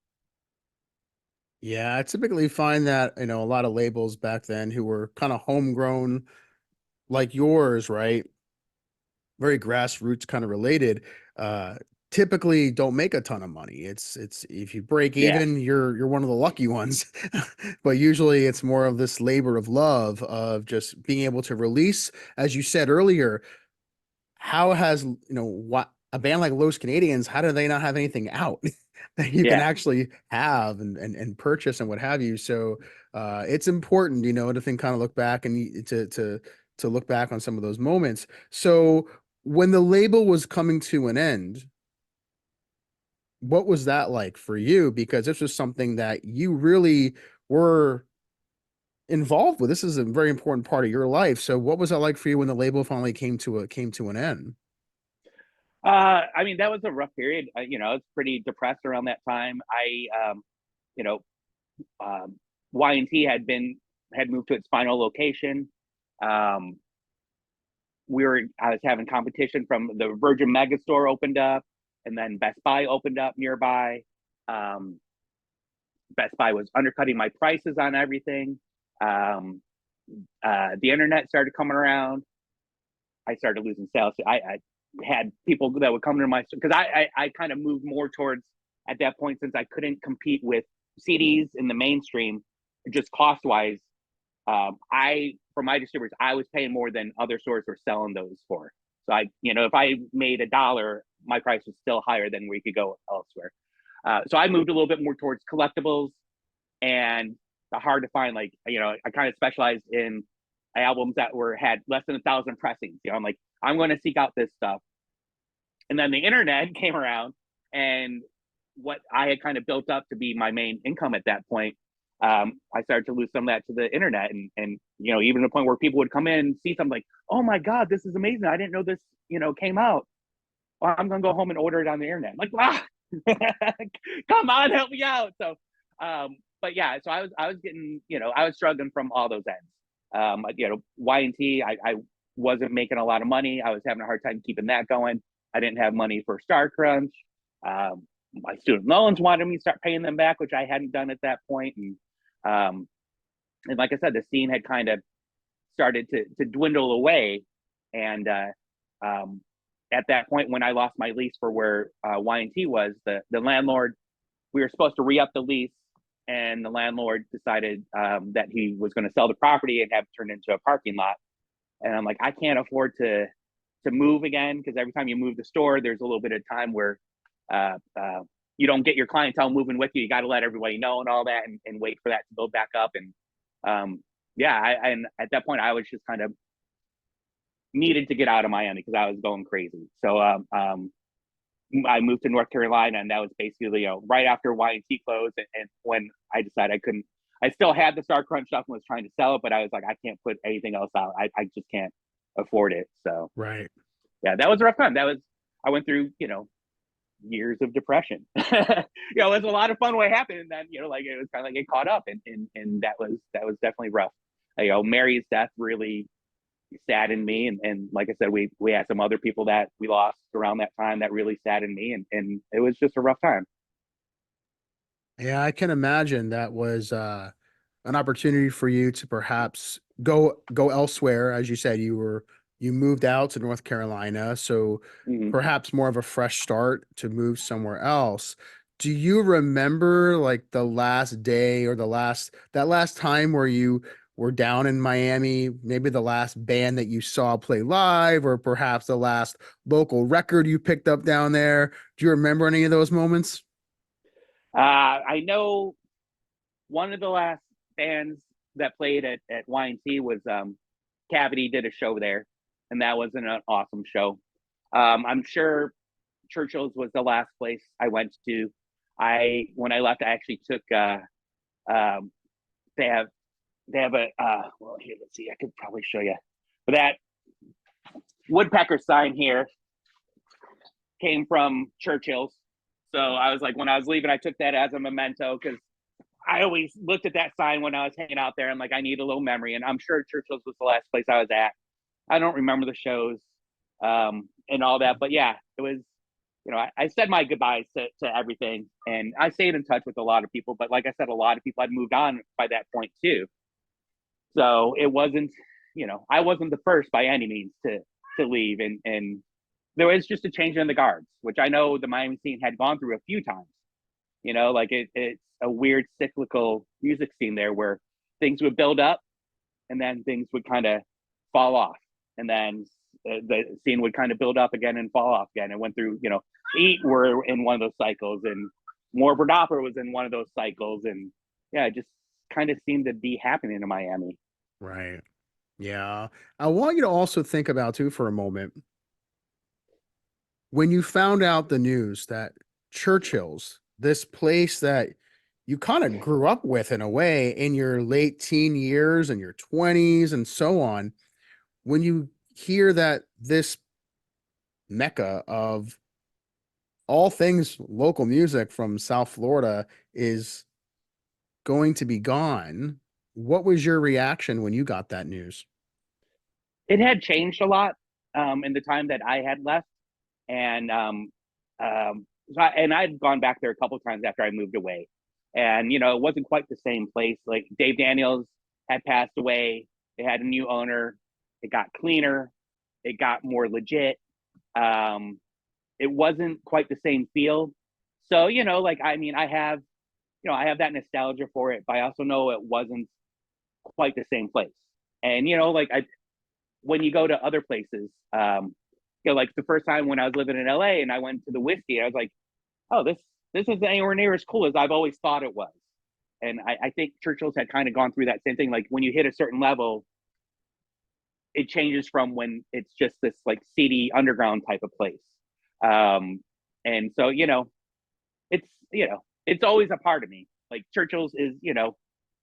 Yeah, I typically find that, a lot of labels back then who were kind of homegrown like yours, right? Very grassroots kind of related, uh, typically don't make a ton of money. It's if you break Yeah, even, you're one of the lucky ones. But usually it's more of this labor of love of just being able to release, as you said earlier, how has what a band like Los Canadians, how do they not have anything out that you can yeah. actually have and purchase and what have you? So it's important, to think, kind of look back and to look back on some of those moments. So when the label was coming to an end, what was that like for you? Because this was something that you really were involved with. This is a very important part of your life. So what was that like for you when the label finally came to an end? I mean, that was a rough period. I was pretty depressed around that time. You know, um, Y&T had moved to its final location. Um, I was having competition from the Virgin Megastore opened up, and then Best Buy opened up nearby. Um, Best Buy was undercutting my prices on everything. Um, the internet started coming around. I started losing sales. I had people that would come to my store because I kind of moved more towards at that point, since I couldn't compete with CDs in the mainstream, just cost wise. For my distributors, I was paying more than other stores were selling those for. So if I made $1, my price was still higher than we could go elsewhere. So I moved a little bit more towards collectibles and the hard to find. I kind of specialized in albums that had less than 1,000 pressings. I'm like, I'm going to seek out this stuff. And then the internet came around, and what I had kind of built up to be my main income at that point, I started to lose some of that to the internet, and even to the point where people would come in and see something like, oh my god, this is amazing, I didn't know this came out. Well, I'm gonna go home and order it on the internet. I'm like, wow, come on, help me out. So but yeah, so I was getting, I was struggling from all those ends. Y&T, I wasn't making a lot of money. I was having a hard time keeping that going. I didn't have money for Starcrunch. My student loans wanted me to start paying them back, which I hadn't done at that point. And like I said, the scene had kind of started to dwindle away. And at that point, when I lost my lease for where Y&T was, the landlord, we were supposed to re-up the lease, and the landlord decided that he was going to sell the property and have it turned into a parking lot. And I'm like, I can't afford to move again, because every time you move the store, there's a little bit of time where you don't get your clientele moving with you. You got to let everybody know and all that, and wait for that to build back up. And and at that point, I was just kind of needed to get out of Miami because I was going crazy. So I moved to North Carolina, and that was basically right after Y&T closed, and when I decided I couldn't. I still had the Starcrunch stuff and was trying to sell it, but I was like, I can't put anything else out. I just can't afford it. So Right. yeah, that was a rough time. I went through years of depression. It was a lot of fun what happened, and then it was kind of like get caught up, and that was definitely rough. Mari's death really saddened me, and like I said, we had some other people that we lost around that time that really saddened me, and it was just a rough time. Yeah, I can imagine that was an opportunity for you to perhaps go elsewhere. As you said, you moved out to North Carolina, so Mm-hmm. perhaps more of a fresh start to move somewhere else. Do you remember like the last day or that last time where you were down in Miami, maybe the last band that you saw play live, or perhaps the last local record you picked up down there? Do you remember any of those moments? I know one of the last bands that played at Y&T was Cavity did a show there, and that was an awesome show. I'm sure Churchill's was the last place I went to. When I left, I actually took um, they have a well, here, let's see, I could probably show you, but that woodpecker sign here came from Churchill's. So I was like, when I was leaving, I took that as a memento, because I always looked at that sign when I was hanging out there. I'm like, I need a little memory, and I'm sure Churchill's was the last place I was at. I don't remember the shows and all that, but yeah, it was. I said my goodbyes to everything, and I stayed in touch with a lot of people. But like I said, a lot of people had moved on by that point too. So it wasn't, I wasn't the first by any means to leave, and there was just a change in the guards, which I know the Miami scene had gone through a few times. Like it's a weird cyclical music scene there where things would build up and then things would kind of fall off, and then the scene would kind of build up again and fall off again. It went through, Eat were in one of those cycles, and More Berdopper was in one of those cycles, and yeah, it just kind of seemed to be happening in Miami. Right. Yeah. I want you to also think about too for a moment when you found out the news that Churchill's, this place that you kind of grew up with in a way in your late teen years and your 20s and so on, when you hear that this mecca of all things local music from South Florida is going to be gone, what was your reaction when you got that news? It had changed a lot in the time that I had left, and and I'd gone back there a couple of times after I moved away, and it wasn't quite the same place. Like Dave Daniels had passed away, it had a new owner, it got cleaner, it got more legit. It wasn't quite the same feel. So like I have I have that nostalgia for it, but I also know it wasn't quite the same place. And like when you go to other places, like the first time when I was living in LA and I went to the whiskey, I was like, oh, this isn't anywhere near as cool as I've always thought it was. And I think Churchill's had kind of gone through that same thing. Like when you hit a certain level, it changes from when it's just this like seedy underground type of place. And so, it's, it's always a part of me. Like Churchill's is,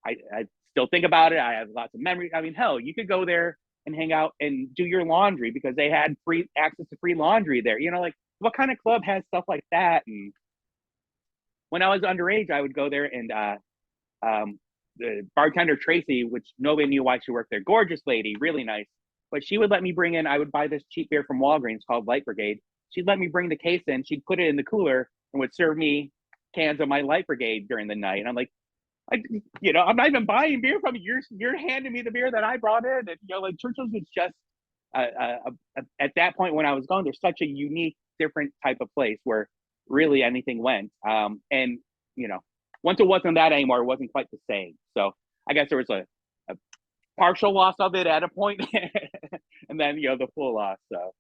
I still think about it. I have lots of memories. I mean, hell, you could go there and hang out and do your laundry because they had free access to free laundry there. Like what kind of club has stuff like that? And when I was underage, I would go there and the bartender Tracy, which nobody knew why she worked there, gorgeous lady, really nice. But she would let me bring in, I would buy this cheap beer from Walgreens called Light Brigade. She'd let me bring the case in, she'd put it in the cooler and would serve me cans of my Light Brigade during the night. And I'm like, I'm not even buying beer from you. You're handing me the beer that I brought in. And, like Churchill's was just, at that point when I was going, there's such a unique, different type of place where really anything went. And, once it wasn't that anymore, it wasn't quite the same. So I guess there was a partial loss of it at a point and then, the full loss. So,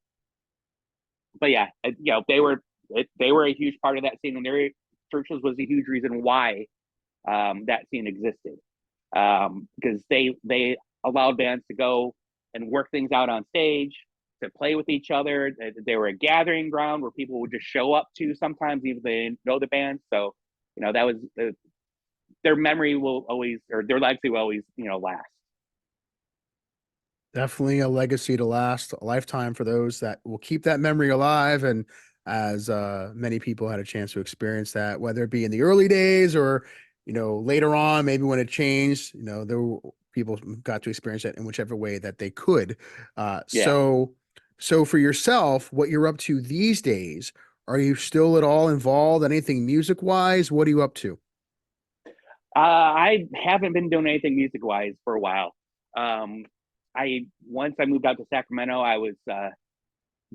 but yeah, they were a huge part of that scene, and Churchill's was a huge reason why that scene existed, because they allowed bands to go and work things out on stage, to play with each other. They were a gathering ground where people would just show up to sometimes, even if they didn't know the band. So, that was their memory will always, or their legacy will always, last. Definitely a legacy to last a lifetime for those that will keep that memory alive. And as many people had a chance to experience that, whether it be in the early days or, later on, maybe when it changed, there were people got to experience that in whichever way that they could. Yeah. So for yourself, what you're up to these days, are you still at all involved? Anything music wise? What are you up to? I haven't been doing anything music wise for a while. Once I moved out to Sacramento, I was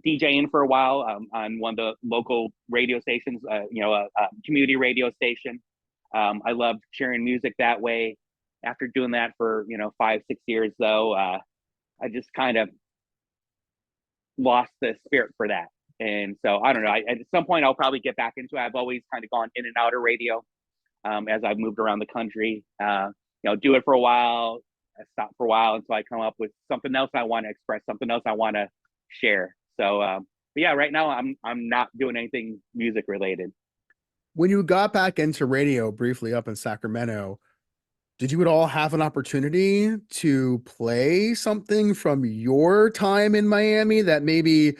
DJing for a while on one of the local radio stations, a community radio station. I loved sharing music that way. After doing that for 5-6 years, though, I just kind of lost the spirit for that. And so I don't know. At some point, I'll probably get back into it. I've always kind of gone in and out of radio as I've moved around the country. Do it for a while, I stop for a while until I come up with something else I want to express, something else I want to share. So, but yeah, right now I'm not doing anything music related. When you got back into radio briefly up in Sacramento, did you at all have an opportunity to play something from your time in Miami that maybe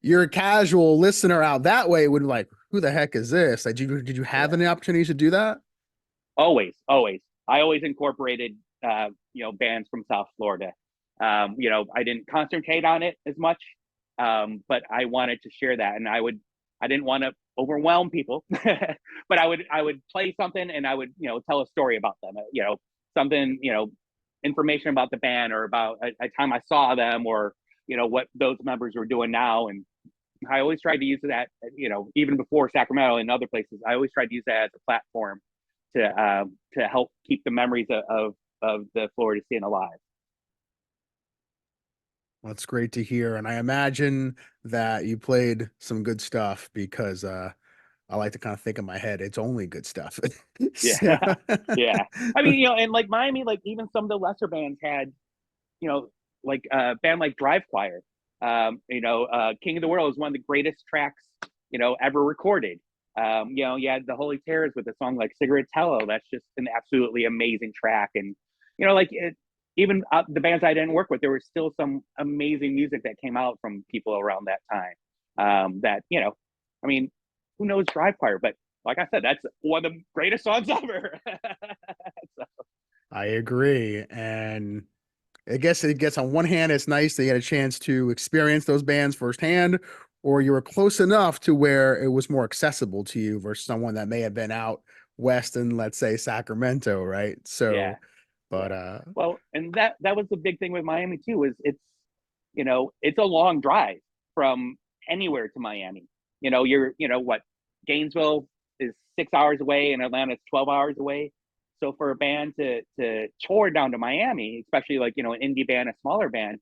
your casual listener out that way would like, who the heck is this? Did you have any opportunities to do that? Always. I always incorporated, bands from South Florida. I didn't concentrate on it as much, but I wanted to share that, and I I didn't want to overwhelm people, but I would play something and I would, you know, tell a story about them, you know, something, you know, information about the band or about a time I saw them or, you know, what those members were doing now. And I always tried to use that, you know, even before Sacramento and other places, I always tried to use that as a platform to help keep the memories of the Florida scene alive. That's great to hear. And I imagine that you played some good stuff because I like to kind of think in my head, it's only good stuff. So- Yeah, yeah. I mean, you know, and like Miami, like even some of the lesser bands had, you know, like a band like Drive Choir. You know, King of the World is one of the greatest tracks, you know, ever recorded. You know, you had the Holy Terrors with a song like Cigarettello. That's just an absolutely amazing track. And, you know, like even the bands I didn't work with, there was still some amazing music that came out from people around that time. That, you know, I mean, who knows Drive Choir, but like I said, that's one of the greatest songs ever. So, I agree. And I guess it gets on one hand, it's nice to get a chance to experience those bands firsthand, or you were close enough to where it was more accessible to you versus someone that may have been out west in, let's say, Sacramento, right? yeah, So, but yeah. Well, and that was the big thing with Miami too, is it's, you know, it's a long drive from anywhere to Miami. You know, you're, you know, what, Gainesville is 6 hours away and Atlanta's 12 hours away. So for a band to tour down to Miami, especially like, you know, an indie band, a smaller band,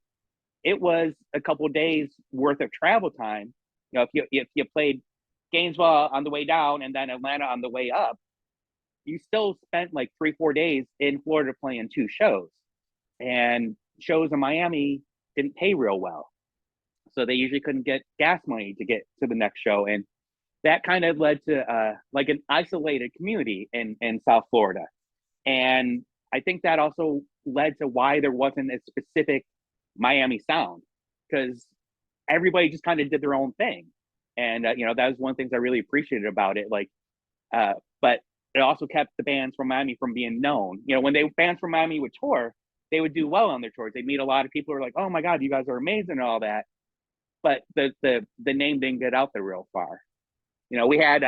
it was a couple of days worth of travel time. You know, if you played Gainesville on the way down and then Atlanta on the way up, you still spent like 3 4 days in Florida playing two shows. And shows in Miami didn't pay real well. So they usually couldn't get gas money to get to the next show. And that kind of led to like an isolated community in South Florida. And I think that also led to why there wasn't a specific Miami sound, because everybody just kind of did their own thing. And, you know, that was one of the things I really appreciated about it. Like, but it also kept the bands from Miami from being known. You know, when bands from Miami would tour, they would do well on their tours. They'd meet a lot of people who are like, oh my God, you guys are amazing and all that. But the name didn't get out there real far. You know, we had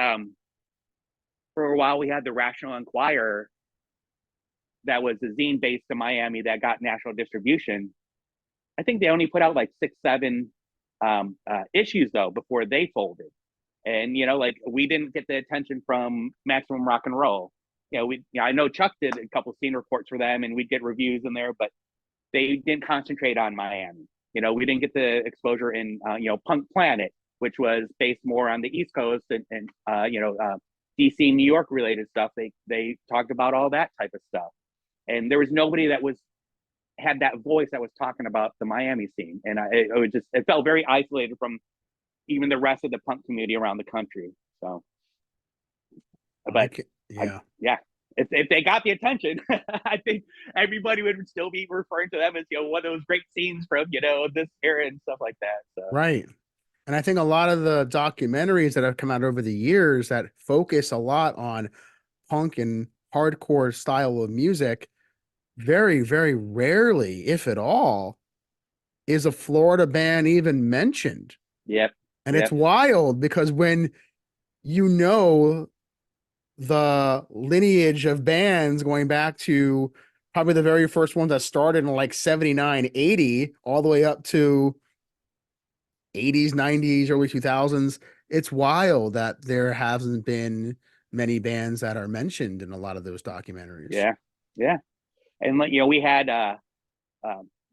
for a while we had the Rational Enquirer, that was a zine based in Miami that got national distribution. I think they only put out like 6 7 issues though before they folded. And you know, like we didn't get the attention from Maximum Rock and Roll. You know, I know Chuck did a couple scene reports for them, and we'd get reviews in there, but they didn't concentrate on Miami. You know, we didn't get the exposure in you know, Punk Planet, which was based more on the East Coast and you know, DC, New York related stuff. They talked about all that type of stuff, and there was nobody that had that voice that was talking about the Miami scene, and it felt very isolated from even the rest of the punk community around the country. So, but yeah. yeah, if they got the attention, I think everybody would still be referring to them as, you know, one of those great scenes from, you know, this era and stuff like that. So. Right. And I think a lot of the documentaries that have come out over the years that focus a lot on punk and hardcore style of music, very, very rarely, if at all, is a Florida band even mentioned. Yep. And it's wild because when you know the lineage of bands going back to probably the very first ones that started in like 79, 80, all the way up to 80s, 90s, early 2000s, it's wild that there hasn't been many bands that are mentioned in a lot of those documentaries. Yeah. Yeah. And, you know, we had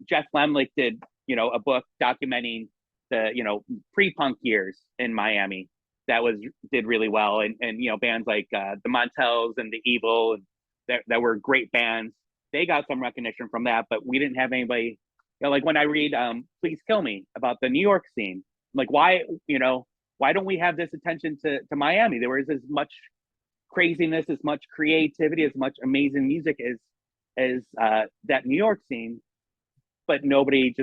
Jeff Lemlich did, you know, a book documenting the, you know, pre-punk years in Miami that did really well. And, you know, bands like the Montels and the Evil, and that were great bands. They got some recognition from that, but we didn't have anybody, you know, like when I read Please Kill Me about the New York scene, like why don't we have this attention to Miami? There was as much craziness, as much creativity, as much amazing music as that New York scene, but nobody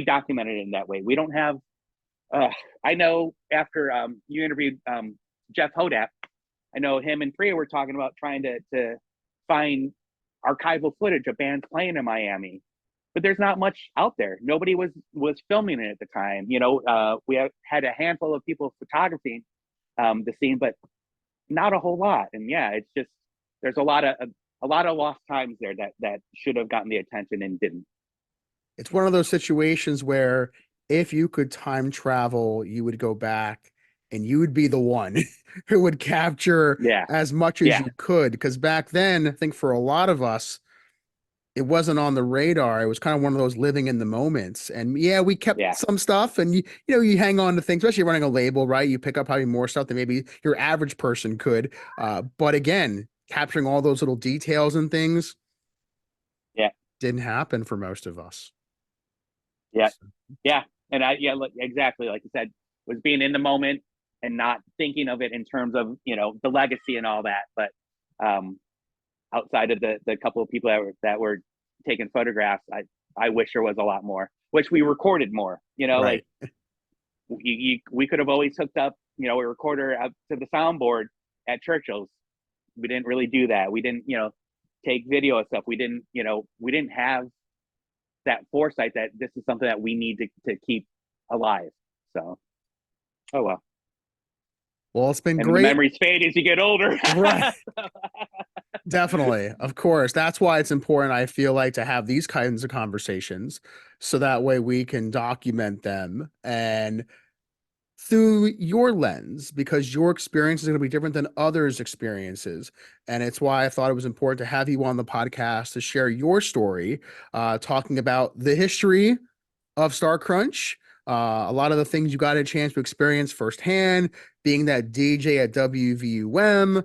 documented it in that way. We don't have, I know after you interviewed Jeff Hodap, I know him and Priya were talking about trying to find archival footage of bands playing in Miami. but there's not much out there. Nobody was filming it at the time. We had a handful of people photographing the scene, but not a whole lot. And yeah, it's just there's a lot of lost times there that should have gotten the attention and didn't. It's one of those situations where if you could time travel, you would go back and you would be the one who would capture Yeah, as much as yeah, you could. Because back then, I think for a lot of us, it wasn't on the radar. It was kind of one of those living in the moments. And yeah, we kept yeah, some stuff and you hang on to things, especially running a label, right? You pick up probably more stuff than maybe your average person could. But again, capturing all those little details and things yeah, didn't happen for most of us. yeah, yeah. And exactly like you said, was being in the moment and not thinking of it in terms of the legacy and all that. But outside of the couple of people that were taking photographs, I wish there was a lot more. Wish we recorded more. Right. Like we could have always hooked up a recorder up to the soundboard at Churchill's. We didn't really do that. We didn't take video and stuff. We didn't have that foresight that this is something that we need to keep alive. So, oh well. Well, it's been And the great. memories fade as you get older. Right. Definitely. Of course. That's why it's important, I feel like, to have these kinds of conversations so that way we can document them and through your lens, because your experience is going to be different than others' experiences. And it's why I thought it was important to have you on the podcast to share your story, talking about the history of Starcrunch, a lot of the things you got a chance to experience firsthand, being that DJ at WVUM,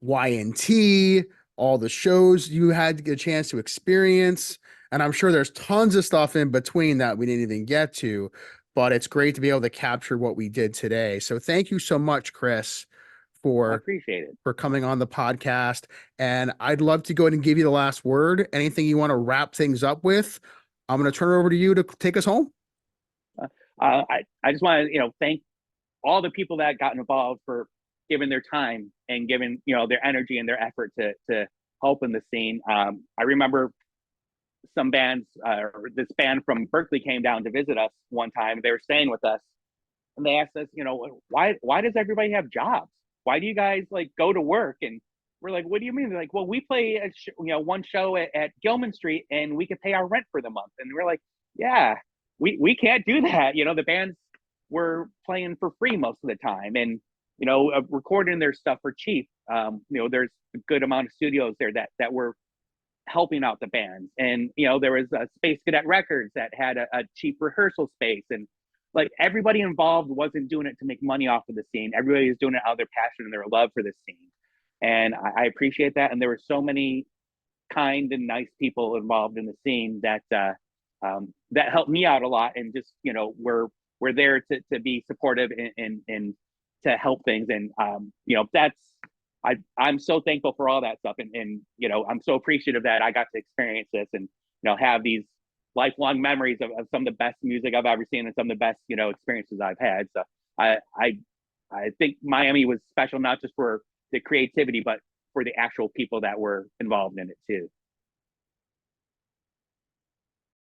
YNT, all the shows you had to get a chance to experience. And I'm sure there's tons of stuff in between that we didn't even get to, but it's great to be able to capture what we did today. So thank you so much, Chris, I for appreciate it. coming on the podcast. And I'd love to go ahead and give you the last word. Anything you want to wrap things up with? I'm going to turn it over to you to take us home. I just want to thank all the people that got involved for giving their time and giving their energy and their effort to help in the scene. I remember some bands, or this band from Berkeley came down to visit us one time. They were staying with us, and they asked us, why does everybody have jobs? Why do you guys like go to work? And we're like, what do you mean? They're like, well, we play one show at Gilman Street, and we could pay our rent for the month. And we're like, yeah, we can't do that. The bands were playing for free most of the time, and recording their stuff for cheap. There's a good amount of studios there that were helping out the bands, and there was a Space Cadet Records that had a cheap rehearsal space, and like everybody involved wasn't doing it to make money off of the scene. Everybody was doing it out of their passion and their love for the scene, and I appreciate that. And there were so many kind and nice people involved in the scene that that helped me out a lot, and just we're there to be supportive and to help things, and that's I'm so thankful for all that stuff, and I'm so appreciative that I got to experience this and have these lifelong memories of some of the best music I've ever seen and some of the best experiences I've had. So I think Miami was special, not just for the creativity, but for the actual people that were involved in it too.